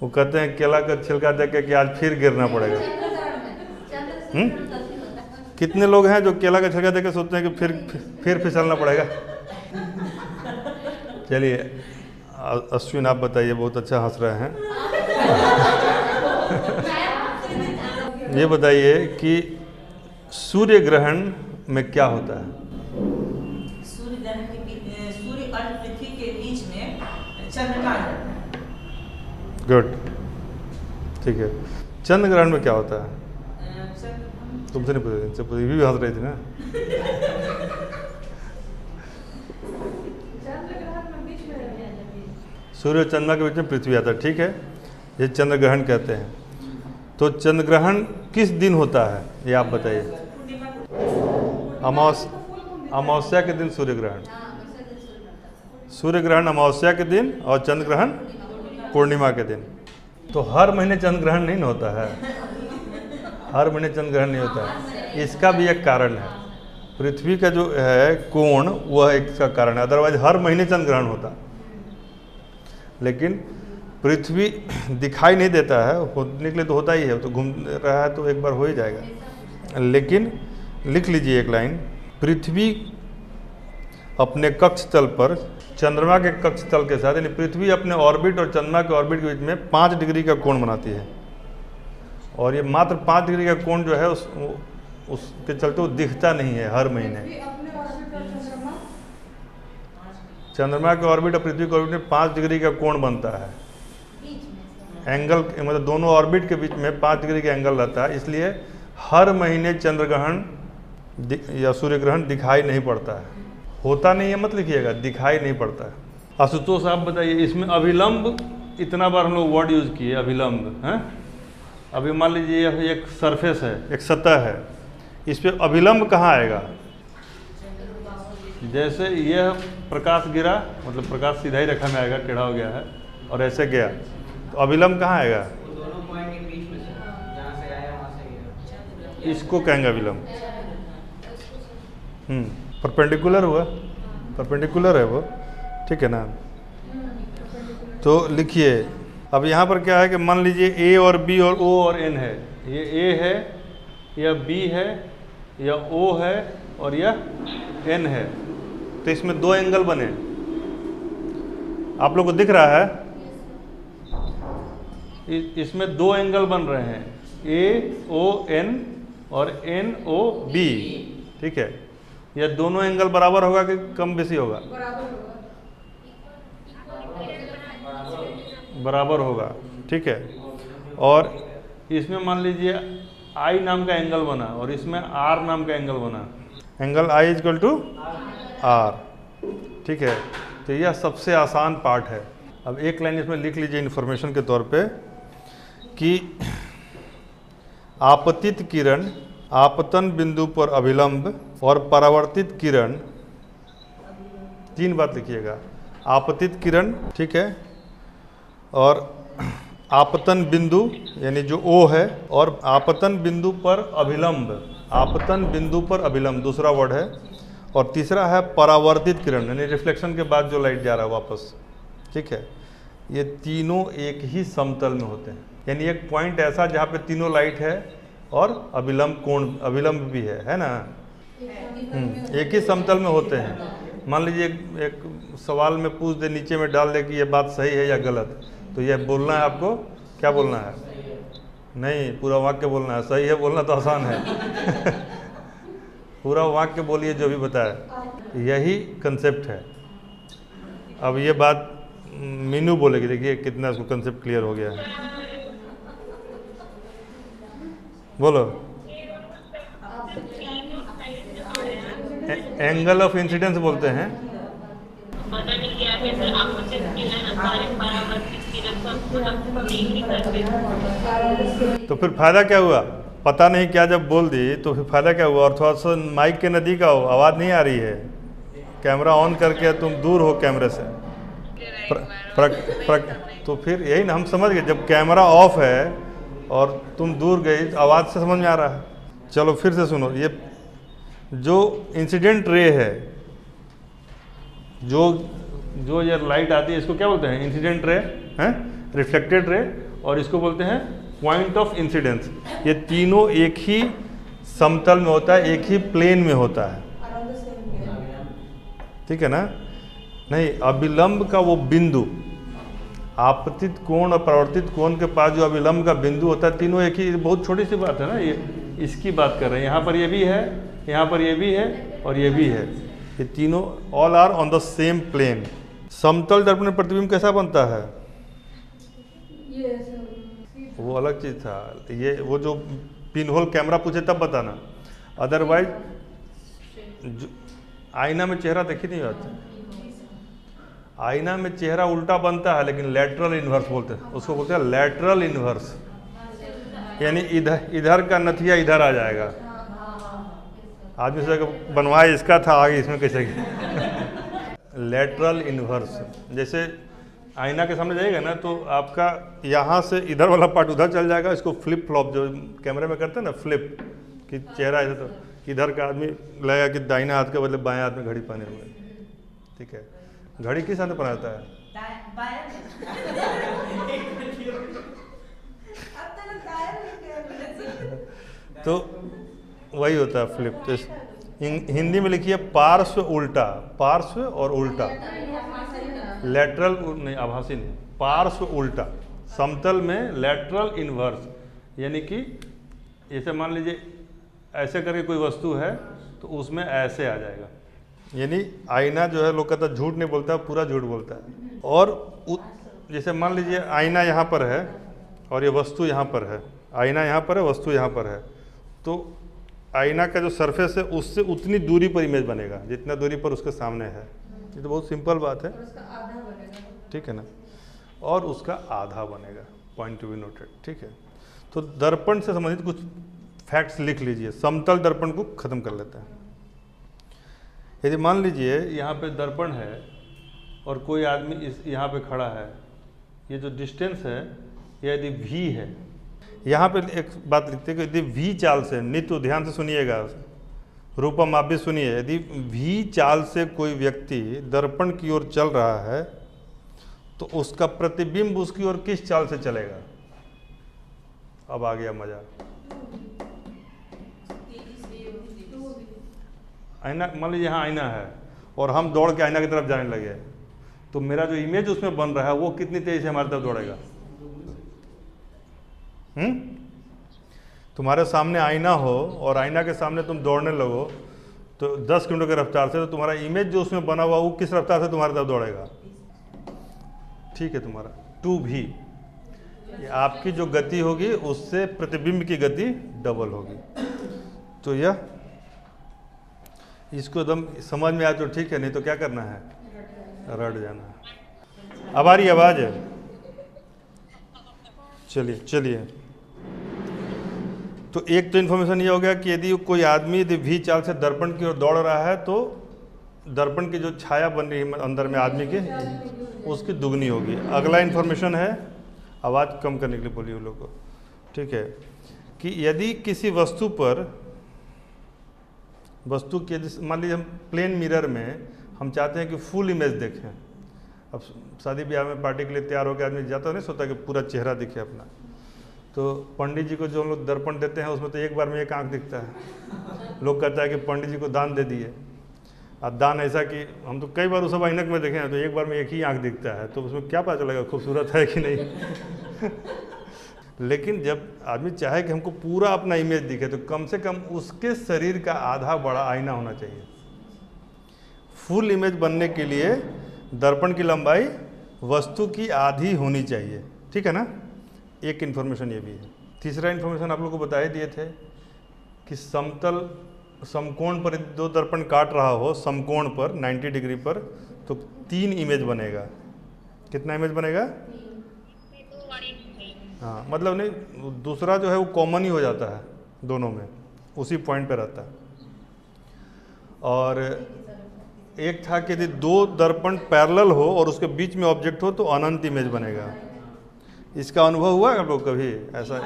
वो कहते हैं केला का छिलका दे के कि आज फिर गिरना पड़ेगा। कितने लोग हैं जो केला का छिलका दे के सोचते हैं कि फिर फिसलना पड़ेगा। चलिए अश्विन आप बताइए, बहुत अच्छा हंस रहे हैं। ये बताइए कि सूर्य ग्रहण में क्या होता है? सूर्य ग्रहण के सूर्य और पृथ्वी के बीच में चंद्रमा रहता है। गुड, ठीक है। चंद्र ग्रहण में क्या होता है? तुमसे नहीं पूछा, इनसे पूछी, भी हंस रही थी ना। सूर्य और चंद्रमा के बीच में पृथ्वी आता है, ठीक है, ये चंद्र ग्रहण कहते हैं। तो चंद्र ग्रहण किस दिन होता है ये आप बताइए। अमावस्या के दिन सूर्य ग्रहण, सूर्य ग्रहण अमावस्या के दिन और चंद्र ग्रहण पूर्णिमा के दिन। तो हर महीने चंद्र ग्रहण नहीं ना होता है, हर महीने चंद्र ग्रहण नहीं होता है। इसका भी एक कारण है, पृथ्वी का जो है कोण वह इसका कारण है, अदरवाइज हर महीने चंद्र ग्रहण होता। लेकिन पृथ्वी दिखाई नहीं देता है, होने के लिए तो होता ही है, तो घूम रहा है तो एक बार हो ही जाएगा। लेकिन लिख लीजिए एक लाइन, पृथ्वी अपने कक्ष तल पर चंद्रमा के कक्ष तल के साथ, यानी पृथ्वी अपने ऑर्बिट और चंद्रमा के ऑर्बिट के बीच में 5 डिग्री का कोण बनाती है। और ये मात्र 5 डिग्री का कोण जो है उसके चलते वो दिखता नहीं है हर महीने। चंद्रमा के ऑर्बिट और पृथ्वी के ऑर्बिट में 5 डिग्री का कोण बनता है, एंगल मतलब दोनों ऑर्बिट के बीच में 5 डिग्री का एंगल रहता है। इसलिए हर महीने चंद्र ग्रहण या सूर्य ग्रहण दिखाई नहीं पड़ता है, होता नहीं है मत लिखिएगा, दिखाई नहीं पड़ता है। आशुतोष आप बताइए, इसमें अभिलंब इतना बार हम लोग वर्ड यूज किए, अभिलंब है। अभी मान लीजिए यह एक सरफेस है, एक सतह है, इस पर अभिलंब कहाँ आएगा? जैसे यह प्रकाश गिरा, मतलब प्रकाश सीधा ही रेखा में आएगा, टेढ़ा हो गया है और ऐसे गया, तो अभिलंब कहाँ आएगा? वो दोनों पॉइंट के बीच में से, जहाँ से आया वहाँ से गया। इसको कहेंगे अभिलंब। परपेंडिकुलर हुआ, परपेंडिकुलर है वो, ठीक है ना। तो लिखिए, अब यहाँ पर क्या है कि मान लीजिए ए और बी और ओ और एन है, ये ए है, यह बी है, यह ओ है और यह एन है। तो इसमें दो एंगल बने, आप लोग को दिख रहा है, इसमें दो एंगल बन रहे हैं, ए ओ एन और एन ओ बी, ठीक है। यह दोनों एंगल बराबर होगा कि कम बेसी होगा? बराबर होगा, ठीक है। और इसमें मान लीजिए आई नाम का एंगल बना और इसमें आर नाम का एंगल बना, angle i equal to r, ठीक है। तो यह सबसे आसान पार्ट है। अब एक लाइन इसमें लिख लीजिए इन्फॉर्मेशन के तौर पे कि आपतित किरण आपतन बिंदु पर अभिलंब और परावर्तित किरण, तीन बात लिखिएगा, आपतित किरण, ठीक है, और आपतन बिंदु यानी जो O है, और आपतन बिंदु पर अभिलंब, आपतन बिंदु पर अभिलंब दूसरा वर्ड है, और तीसरा है परावर्तित किरण यानी रिफ्लेक्शन के बाद जो लाइट जा रहा है वापस, ठीक है। ये तीनों एक ही समतल में होते हैं, यानी एक पॉइंट ऐसा जहाँ पे तीनों लाइट है और अभिलंब कोण, अभिलंब भी है ना, एक ही समतल में होते हैं। मान लीजिए एक सवाल में पूछ दे, नीचे में डाल दे कि ये बात सही है या गलत, तो यह बोलना है आपको, क्या बोलना है? नहीं, पूरा वाक्य बोलना है। सही है बोलना तो आसान है पूरा वाक्य बोलिए जो भी बताया, यही कंसेप्ट है। अब ये बात मीनू बोलेगी, देखिए कितना इसको कंसेप्ट क्लियर हो गया है। बोलो। एंगल ऑफ इंसिडेंस बोलते हैं। तो फिर फायदा क्या हुआ? पता नहीं क्या जब बोल दी तो फिर फायदा क्या हुआ? और थोड़ा सा माइक के नज़दीक आओ, आवाज़ नहीं आ रही है। कैमरा ऑन करके तुम दूर हो कैमरे से। तो फिर यही ना हम समझ गए, जब कैमरा ऑफ है और तुम दूर गई, आवाज़ से समझ में आ रहा है। चलो फिर से सुनो, ये जो इंसिडेंट रे है, जो ये लाइट आती है, इसको क्या बोलते हैं? इंसिडेंट रे हैं, रिफ्लेक्टेड रे, और इसको बोलते हैं पॉइंट ऑफ इंसिडेंस। ये तीनों एक ही समतल में होता है, एक ही प्लेन में होता है, ठीक है ना। नहीं, अभिलंब का वो बिंदु, आपतित कोण और परावर्तित कोण के पास जो अभिलंब का बिंदु होता है, तीनों एक ही, बहुत छोटी सी बात है ना, ये इसकी बात कर रहे हैं। यहाँ पर ये भी है, यहाँ पर ये भी है और ये भी है, ये तीनों all are on the same plane. समतल दर्पण में प्रतिबिंब कैसा बनता है? वो अलग चीज़ था, ये वो जो पिन होल कैमरा पूछे तब बताना, अदरवाइज आईना में चेहरा देखी नहीं जाता। आईना में चेहरा उल्टा बनता है, लेकिन लैटरल इन्वर्स बोलते हैं उसको, बोलते हैं लैटरल इन्वर्स, यानी इधर का नथिया इधर आ जाएगा। आदमी से बनवाए इसका था, आगे इसमें कैसे लैटरल इन्वर्स। जैसे आईना के सामने जाएगा ना, तो आपका यहाँ से इधर वाला पार्ट उधर चल जाएगा। इसको फ्लिप फ्लॉप जो कैमरे में करते हैं ना, फ्लिप, कि चेहरा ऐसे, तो इधर का आदमी लगेगा कि दाहिना हाथ के बदले बाएं हाथ में घड़ी पहने हुए, ठीक है। घड़ी किस हाथ में पहनाता है? तो वही होता है फ्लिप। तो हिंदी में लिखिए पार्श्व उल्टा, पार्श्व और उल्टा, लैटरल नहीं, आभासी नहीं, पार्श्व उल्टा। समतल में लैटरल इन्वर्स, यानी कि जैसे मान लीजिए ऐसे करके कोई वस्तु है तो उसमें ऐसे आ जाएगा। यानी आईना जो है, लोग कहता है झूठ नहीं बोलता, पूरा झूठ बोलता है। और जैसे मान लीजिए आईना यहाँ पर है और ये वस्तु यहाँ पर है, आईना यहाँ पर है, वस्तु यहाँ पर है, तो आईना का जो सरफेस है उससे उतनी दूरी पर इमेज बनेगा जितना दूरी पर उसके सामने है। ये तो बहुत सिंपल बात है, ठीक है ना। और उसका आधा बनेगा, पॉइंट टू बी नोटेड, ठीक है। तो दर्पण से संबंधित कुछ फैक्ट्स लिख लीजिए, समतल दर्पण को खत्म कर लेते हैं। यदि मान लीजिए यहाँ पे दर्पण है और कोई आदमी यहाँ पे खड़ा है, ये जो डिस्टेंस है यदि v है, यहाँ पे एक बात लिखते हैं कि यदि वी चाल से, नित्य ध्यान से सुनिएगा, रूपम आप भी सुनिए, यदि वी चाल से कोई व्यक्ति दर्पण की ओर चल रहा है तो उसका प्रतिबिंब उसकी ओर किस चाल से चलेगा? अब आ गया मजा। आईना, मान लीजिए यहाँ आईना है और हम दौड़ के आईना की तरफ जाने लगे, तो मेरा जो इमेज उसमें बन रहा है वो कितनी तेजी से हमारी तरफ दौड़ेगा? तुम्हारे सामने आईना हो और आईना के सामने तुम दौड़ने लगो तो 10 किलोमीटर की रफ्तार से, तो तुम्हारा इमेज जो उसमें बना हुआ वो किस रफ्तार से तुम्हारी तरफ दौड़ेगा? ठीक है, तुम्हारा टू भी, आपकी जो गति होगी उससे प्रतिबिंब की गति डबल होगी। तो यह इसको एकदम समझ में आया तो ठीक है, नहीं तो क्या करना है? रट जाना है। अब आ रही आवाज है? चलिए चलिए, तो एक तो इन्फॉर्मेशन ये हो गया कि यदि कोई आदमी यदि वी चाल से दर्पण की ओर दौड़ रहा है तो दर्पण की जो छाया बन रही है अंदर में आदमी की, उसकी दुगनी होगी। अगला इन्फॉर्मेशन है, आवाज़ कम करने के लिए बोलिए उन लोग को, ठीक है, कि यदि किसी वस्तु पर, वस्तु के मान लीजिए हम प्लेन मिरर में हम चाहते हैं कि फुल इमेज देखें। अब शादी ब्याह में पार्टी के लिए तैयार होकर आदमी जाता नहीं सोता कि पूरा चेहरा दिखे अपना, तो पंडित जी को जो हम लोग दर्पण देते हैं उसमें तो एक बार में एक आंख दिखता है। लोग कहता है कि पंडित जी को दान दे दिए, अब दान ऐसा कि हम तो कई बार उस सब ऐनक में देखे हैं तो एक बार में एक ही आंख दिखता है, तो उसमें क्या पता चलेगा खूबसूरत है कि नहीं। लेकिन जब आदमी चाहे कि हमको पूरा अपना इमेज दिखे तो कम से कम उसके शरीर का आधा बड़ा आईना होना चाहिए। फुल इमेज बनने के लिए दर्पण की लंबाई वस्तु की आधी होनी चाहिए, ठीक है ना। एक इन्फॉर्मेशन ये भी है। तीसरा इन्फॉर्मेशन आप लोग को बताए दिए थे कि समतल समकोण पर दो दर्पण काट रहा हो, समकोण पर 90 डिग्री पर, तो 3 इमेज बनेगा। कितना इमेज बनेगा? हाँ, मतलब नहीं, दूसरा जो है वो कॉमन ही हो जाता है दोनों में, उसी पॉइंट पे रहता है। और एक था कि यदि 2 दर्पण पैरेलल हो और उसके बीच में ऑब्जेक्ट हो तो अनंत इमेज बनेगा। इसका अनुभव हुआ है आप लोग कभी ऐसा?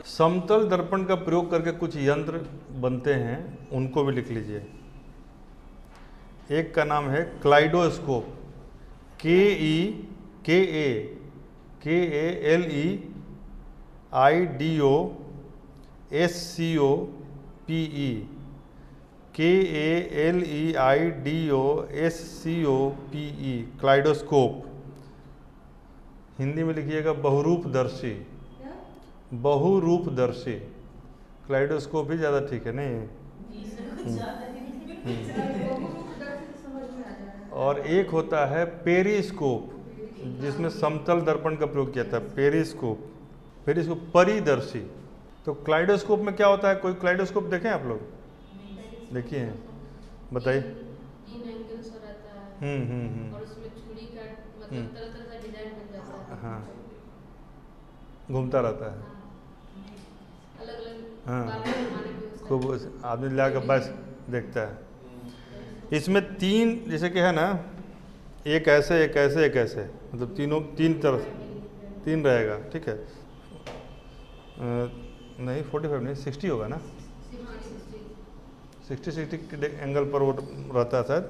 समतल दर्पण का प्रयोग करके कुछ यंत्र बनते हैं, उनको भी लिख लीजिए। एक का नाम है क्लाइडोस्कोप, KALEIDOSCOPE, क्लाइडोस्कोप। हिंदी में लिखिएगा बहुरूपदर्शी, बहुरूपदर्शी। क्लाइडोस्कोप ही ज़्यादा ठीक है नहीं? और एक होता है पेरिस्कोप, जिसमें समतल दर्पण का प्रयोग किया था। पेरिस्कोप, पेरिस्कोप परिदर्शी। तो क्लाइडोस्कोप में क्या होता है? कोई क्लाइडोस्कोप देखें आप लोग? देखिए हैं, बताइए। और उसमें छुरी का मतलब तरह-तरह का डिजाइन बन जाता है। हाँ, घूमता रहता है। अलग-अलग हाँ, खूब आदमी ला कर बस देखता है। इसमें 3 जैसे कि है ना, एक ऐसे, एक ऐसे, एक ऐसे, मतलब तीनों 3 तरफ 3 रहेगा, ठीक है। नहीं 45 नहीं 60 होगा ना, 60 एंगल पर वो रहता है शायद।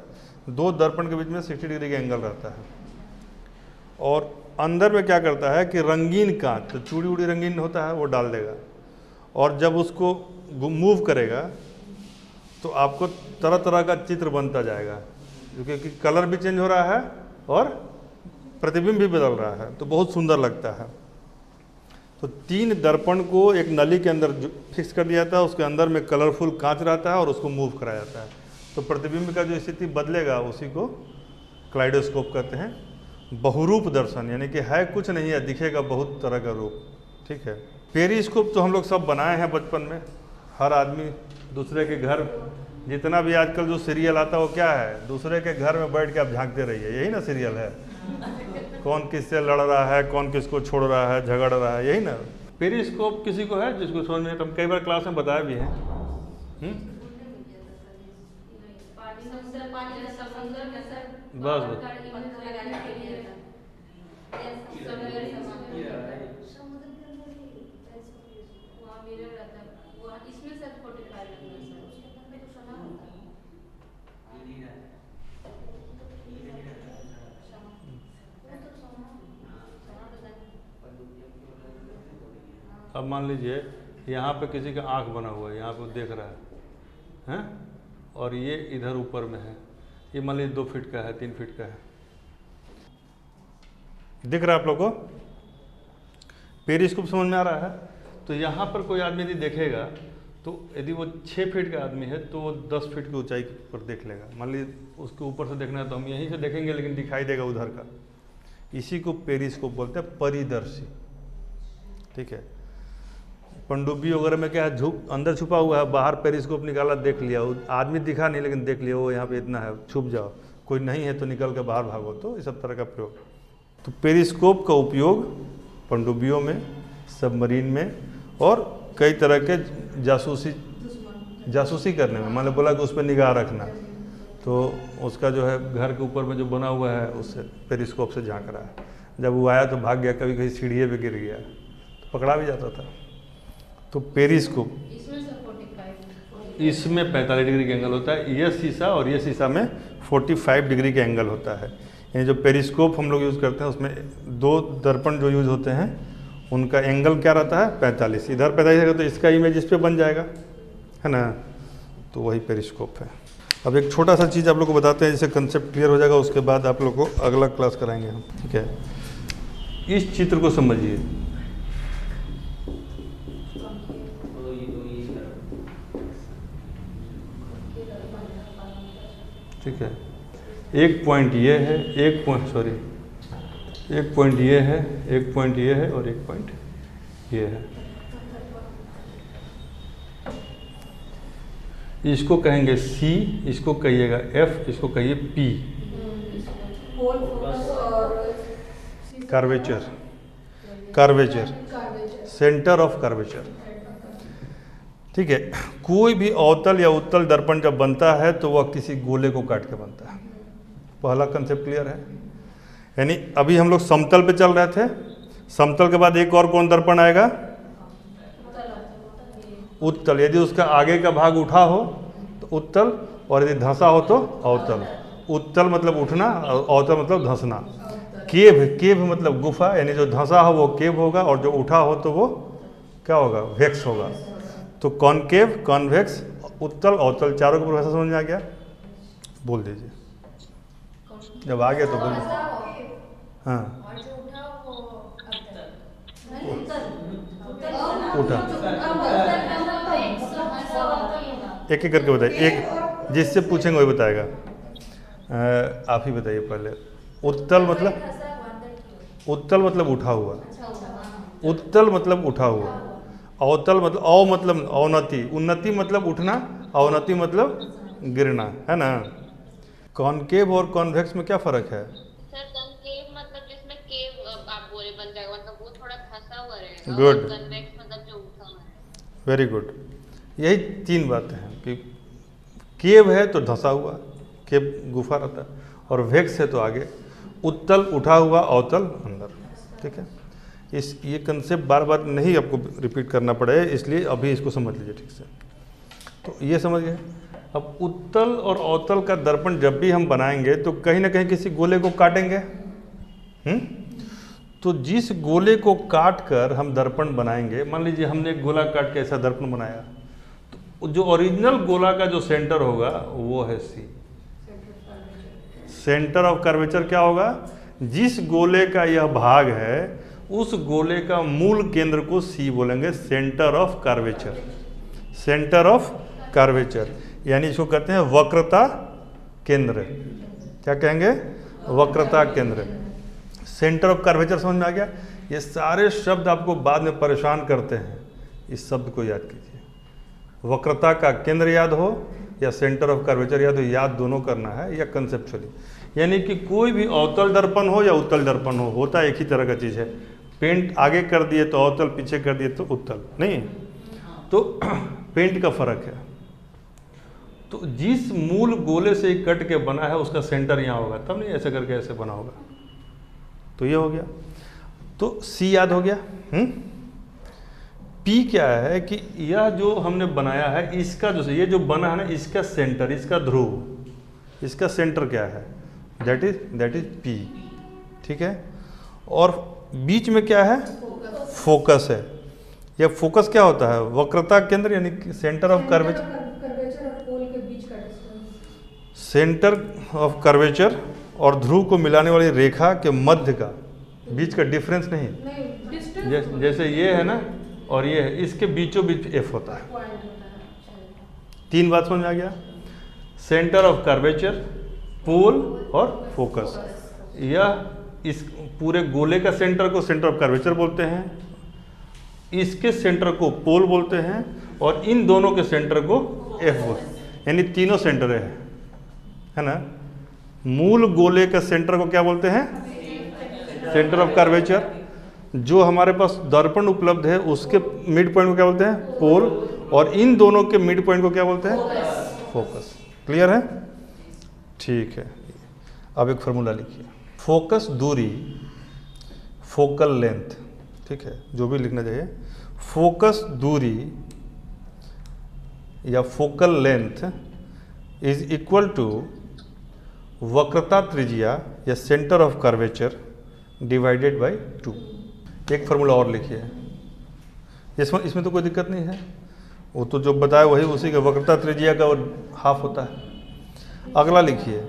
2 दर्पण के बीच में 60 डिग्री का एंगल रहता है। और अंदर में क्या करता है कि रंगीन कांच, तो चूड़ी उड़ी रंगीन होता है वो डाल देगा, और जब उसको मूव करेगा तो आपको तरह तरह का चित्र बनता जाएगा, क्योंकि कलर भी चेंज हो रहा है और प्रतिबिंब भी बदल रहा है, तो बहुत सुंदर लगता है। तो 3 दर्पण को एक नली के अंदर फिक्स कर दिया जाता है, उसके अंदर में कलरफुल कांच रहता है और उसको मूव कराया जाता है, तो प्रतिबिंब का जो स्थिति बदलेगा उसी को क्लाइडोस्कोप कहते हैं। बहुरूप दर्शन, यानी कि है कुछ नहीं है, दिखेगा बहुत तरह का रूप, ठीक है। पेरिस्कोप तो हम लोग सब बनाए हैं बचपन में, हर आदमी दूसरे के घर, जितना भी आजकल जो सीरियल आता है वो क्या है, दूसरे के घर में बैठ के आप झांकते रहिए, यही ना सीरियल है। कौन किससे लड़ रहा है, कौन किसको छोड़ रहा है, झगड़ रहा है, यही ना। पेरिस्कोप किसी को है जिसको समझ में? हम कई बार क्लास में बताया भी है। बस बस मिरर रहता है वो इसमें सर 45 लगना है सर। उसके अंदर में तो सना होता है। अब मान लीजिए यहाँ पे किसी का आँख बना हुआ है, यहाँ पे वो देख रहा है, हैं? और ये इधर ऊपर में है, ये मान लीजिए 2 फीट का है, 3 फीट का है। दिख रहा है आप लोग को? पेरिस्कोप समझ में आ रहा है? तो यहाँ पर कोई आदमी यदि देखेगा तो यदि वो 6 फीट का आदमी है तो वो 10 फीट की ऊंचाई पर देख लेगा। मान लीजिए उसके ऊपर से देखना है तो हम यहीं से देखेंगे, लेकिन दिखाई देगा उधर का। इसी को पेरिस्कोप बोलते हैं, परिदर्शी। ठीक है। पनडुब्बी वगैरह में क्या है, अंदर छुपा हुआ है, बाहर पेरिस्कोप निकाला, देख लिया, वो आदमी दिखा नहीं लेकिन देख लिया वो यहाँ पे इतना है, छुप जाओ, कोई नहीं है तो निकल के बाहर भागो। तो इस सब तरह का प्रयोग। तो पेरिस्कोप का उपयोग पनडुब्बियों में, सबमरीन में और कई तरह के जासूसी करने में। मान लो बोला कि उस पर निगाह रखना, तो उसका जो है घर के ऊपर में जो बना हुआ है उससे पेरिस्कोप से झांक रहा है। जब वो आया तो भाग गया, कभी कभी सीढ़िए पे गिर गया तो पकड़ा भी जाता था। तो पेरिस्कोप इसमें 45 डिग्री का एंगल होता है, ये शीशा और ये शीशा में 45 डिग्री का एंगल होता है। ये जो पेरिस्कोप हम लोग यूज़ करते हैं उसमें 2 दर्पण जो यूज़ होते हैं उनका एंगल क्या रहता है, 45। इधर 45 है तो इसका इमेज इस पर बन जाएगा, है ना। तो वही पेरिस्कोप है। अब एक छोटा सा चीज़ आप लोग को बताते हैं, जिससे कंसेप्ट क्लियर हो जाएगा, उसके बाद आप लोग को अगला क्लास कराएंगे हम। ठीक है। इस चित्र को समझिए। ठीक है। एक पॉइंट ये है, एक पॉइंट ये है, एक पॉइंट ये है और एक पॉइंट ये है। इसको कहेंगे C, इसको कहिएगा F, इसको कहिए P। Curvature, centre of curvature. ठीक है। कोई भी अवतल या उत्तल दर्पण जब बनता है तो वह किसी गोले को काट के बनता है। पहला कंसेप्ट क्लियर है। यानी अभी हम लोग समतल पे चल रहे थे, समतल के बाद एक और कौन दर्पण आएगा, उत्तल। यदि उसका आगे का भाग उठा हो तो उत्तल, और यदि धंसा हो तो अवतल। उत्तल मतलब उठना, अवतल मतलब धंसना। केव मतलब गुफा, यानी जो धंसा हो वो केव होगा और जो उठा हो तो वो क्या होगा, वेक्स होगा। तो कॉनकेव, कॉन्वेक्स, उत्तल, अवतल, चारों की परिभाषा समझ में आ गया? बोल दीजिए, जब आ गया तो बोलिए। हाँ, उठा। एक एक करके बताइए, एक जिससे पूछेंगे वही बताएगा। आप ही बताइए पहले। उत्तल मतलब उठा हुआ, उत्तल मतलब उठा हुआ। अवतल मतलब मतलब अवनति, उन्नति मतलब उठना, अवनति मतलब गिरना, है ना। कॉनकेव और कॉन्वेक्स में क्या फर्क है? सर कॉनकेव मतलब जिसमें केव आप बोले बन जाएगा, मतलब वो थोड़ा फंसा हुआ रहेगा। गुड। कॉन्वेक्स मतलब जो उठा हुआ है। Very good. यही 3 बातें हैं कि केव है तो धंसा हुआ, केव गुफा रहता है, और वेक्स है तो आगे, उत्तल उठा हुआ, अवतल अंदर। ठीक है। ये कंसेप्ट बार बार नहीं आपको रिपीट करना पड़े, इसलिए अभी इसको समझ लीजिए ठीक से। तो ये समझ गए। अब उत्तल और अवतल का दर्पण जब भी हम बनाएंगे तो कहीं ना कहीं किसी गोले को काटेंगे। तो जिस गोले को काट कर हम दर्पण बनाएंगे, मान लीजिए हमने एक गोला काट के ऐसा दर्पण बनाया, तो जो ओरिजिनल गोला का जो सेंटर होगा वो है C। सेंटर ऑफ कर्वेचर क्या होगा? जिस गोले का यह भाग है उस गोले का मूल केंद्र को C बोलेंगे, centre of curvature. Centre of curvature यानी इसको कहते हैं वक्रता केंद्र। क्या कहेंगे? वक्रता केंद्र। सेंटर ऑफ कर्वेचर समझ में आ गया? ये सारे शब्द आपको बाद में परेशान करते हैं, इस शब्द को याद कीजिए। वक्रता का केंद्र याद हो या सेंटर ऑफ कर्वेचर याद हो, याद दोनों करना है या कंसेप्चुअली। यानी कि कोई भी अवतल दर्पण हो या उत्तल दर्पण हो, होता एक ही तरह का चीज़ है। पेंट आगे कर दिए तो अवतल, पीछे कर दिए तो उत्तल, नहीं तो पेंट का फर्क है। तो जिस मूल गोले से कट के बना है उसका सेंटर यहाँ होगा, तब नहीं ऐसे करके ऐसे बना होगा। तो ये हो गया। तो C याद हो गया। पी क्या है कि यह जो हमने बनाया है इसका जो ये जो बना है ना इसका सेंटर, इसका ध्रुव, इसका सेंटर क्या है, दैट इज पी, ठीक है। और बीच में क्या है, फोकस है। यह फोकस क्या होता है, वक्रता केंद्र यानी सेंटर ऑफ कर्वेचर, कर्वेचर और पोल के बीच का डिस्टेंस, सेंटर ऑफ कर्वेचर और ध्रुव को मिलाने वाली रेखा के मध्य का बीच का डिफरेंस नहीं, डिस्टेंस जैसे ये है ना और ये है, इसके बीचों बीच एफ होता है। पॉइंट होता है। तीन बात समझ में आ गया, सेंटर ऑफ कर्वेचर, पोल और फोकस। यह इस पूरे गोले का सेंटर को सेंटर ऑफ कर्वेचर बोलते हैं, इसके सेंटर को पोल बोलते हैं और इन दोनों के सेंटर को एफ बोलते हैं, यानी तीनों सेंटर है ना। मूल गोले का सेंटर को क्या बोलते हैं, सेंटर ऑफ कर्वेचर। जो हमारे पास दर्पण उपलब्ध है उसके मिड पॉइंट को क्या बोलते हैं, पोल, और इन दोनों के मिड पॉइंट को क्या बोलते हैं, फोकस। क्लियर है, ठीक है। अब एक फार्मूला लिखिए, फोकस दूरी, फोकल लेंथ, ठीक है, जो भी लिखना चाहिए, फोकस दूरी या focal length is equal to वक्रता त्रिज्या या centre of curvature divided by 2। एक फार्मूला और लिखिए, इसमें तो कोई दिक्कत नहीं है, वो तो जो बताया वही उसी का, वक्रता त्रिज्या का हाफ होता है। अगला लिखिए,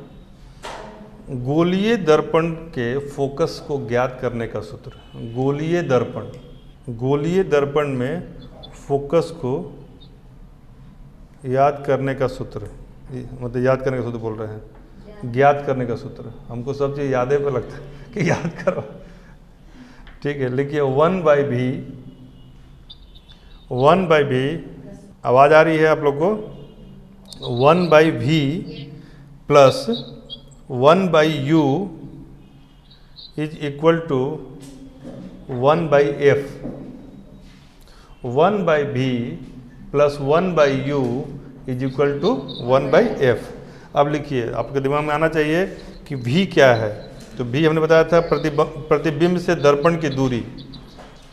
गोलीय दर्पण के फोकस को ज्ञात करने का सूत्र। गोलीय दर्पण में फोकस को याद करने का सूत्र, मतलब याद करने का सूत्र बोल रहे हैं, ज्ञात करने का सूत्र। हमको सब चीज़ यादें पे लगता है कि याद करो, ठीक है। लिखिए 1/v, आवाज़ आ रही है आप लोग को, 1/v plus 1/u is equal to 1/f। 1/v plus 1/u is equal to 1/f। अब लिखिए, आपके दिमाग में आना चाहिए कि v क्या है। तो v हमने बताया था प्रतिबिंब से दर्पण की दूरी,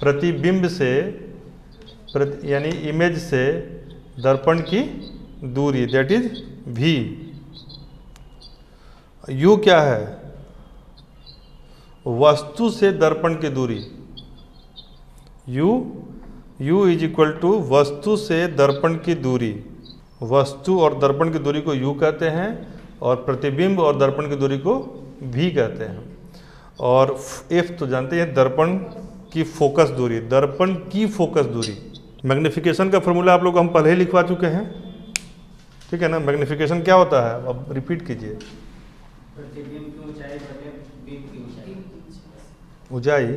प्रतिबिंब से यानी इमेज से दर्पण की दूरी, दैट इज v। u क्या है, वस्तु से दर्पण की दूरी, u इज इक्वल टू वस्तु से दर्पण की दूरी। वस्तु और दर्पण की दूरी को u कहते हैं और प्रतिबिंब और दर्पण की दूरी को v कहते हैं। और f तो जानते हैं, दर्पण की फोकस दूरी, दर्पण की फोकस दूरी। मैग्निफिकेशन का फॉर्मूला आप लोग हम पहले ही लिखवा चुके हैं, ठीक है ना। मैग्निफिकेशन क्या होता है, अब रिपीट कीजिए। प्रतिबिंब की ऊंचाई बटे बिंब की ऊंचाई। ऊंचाई,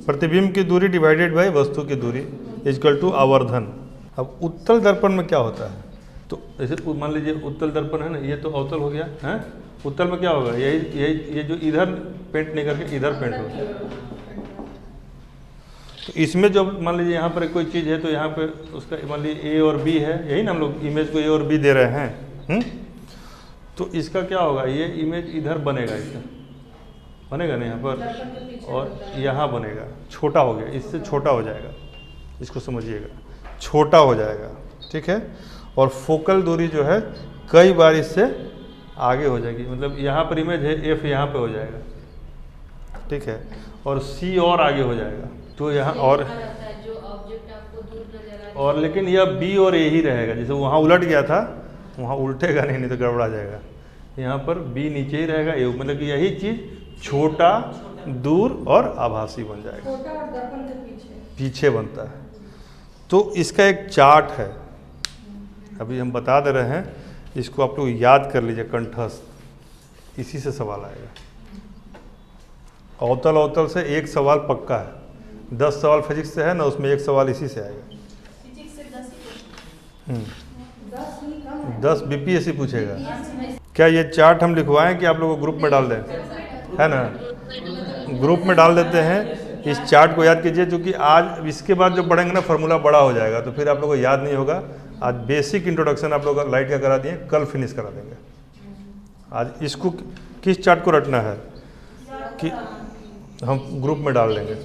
प्रतिबिंब की दूरी डिवाइडेड बाय वस्तु की दूरी इक्वल टू आवर्धन। अब उत्तल दर्पण में क्या होता है, तो जैसे मान लीजिए उत्तल दर्पण है ना, ये तो अवतल हो गया है। उत्तल में क्या होगा, यही ये जो इधर पेंट नहीं करके इधर पेंट होगा। तो इसमें जो मान लीजिए यहाँ पर कोई चीज़ है तो यहाँ पे उसका मान लीजिए ए और बी है, यही ना हम लोग इमेज को ए और बी दे रहे हैं। तो इसका क्या होगा, ये इमेज इधर बनेगा, इसका बनेगा ना यहाँ पर, और यहाँ बनेगा, छोटा हो गया, इससे छोटा हो जाएगा, इसको समझिएगा, छोटा हो जाएगा, ठीक है। और फोकल दूरी जो है कई बार इससे आगे हो जाएगी, मतलब यहाँ पर इमेज है, एफ यहाँ पे हो जाएगा, ठीक है, और सी और आगे हो जाएगा, तो यहाँ और लेकिन यह बी और ए ही रहेगा। जैसे वहाँ उलट गया था, वहाँ उल्टेगा नहीं तो गड़बड़ा जाएगा। यहाँ पर बी नीचे ही रहेगा, ए, मतलब कि यही चीज़ छोटा, दूर और आभासी बन जाएगा, छोटा और दर्पण के पीछे बनता है। तो इसका एक चार्ट है, अभी हम बता दे रहे हैं, इसको आप लोग याद कर लीजिए कंठस्थ, इसी से सवाल आएगा। अवतल से एक सवाल पक्का है, 10 सवाल फिजिक्स से है ना, उसमें एक सवाल इसी से आएगा। 10 बीपीएससी पूछेगा। क्या ये चार्ट हम लिखवाएं कि आप लोगों को ग्रुप में डाल दें, है ना, ग्रुप में डाल देते हैं। इस चार्ट को याद कीजिए, क्योंकि आज इसके बाद जो पढ़ेंगे ना फार्मूला बड़ा हो जाएगा, तो फिर आप लोगों को याद नहीं होगा। आज बेसिक इंट्रोडक्शन आप लोग लाइट का करा दिए, कल फिनिश करा देंगे। आज इसको किस चार्ट को रटना है कि हम ग्रुप में डाल देंगे।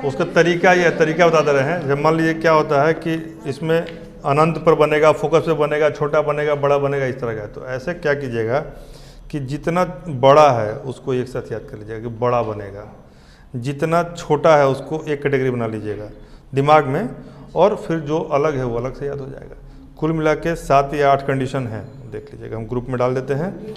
उसका तरीका ये तरीका बता दे रहे हैं। जब मान लीजिए क्या होता है कि इसमें अनंत पर बनेगा, फोकस पे बनेगा, छोटा बनेगा, बड़ा बनेगा, इस तरह का है। तो ऐसे क्या कीजिएगा कि जितना बड़ा है उसको एक साथ याद कर लीजिएगा कि बड़ा बनेगा, जितना छोटा है उसको एक कैटेगरी बना लीजिएगा दिमाग में, और फिर जो अलग है वो अलग से याद हो जाएगा। कुल मिला के 7 या 8 कंडीशन है, देख लीजिएगा। हम ग्रुप में डाल देते हैं।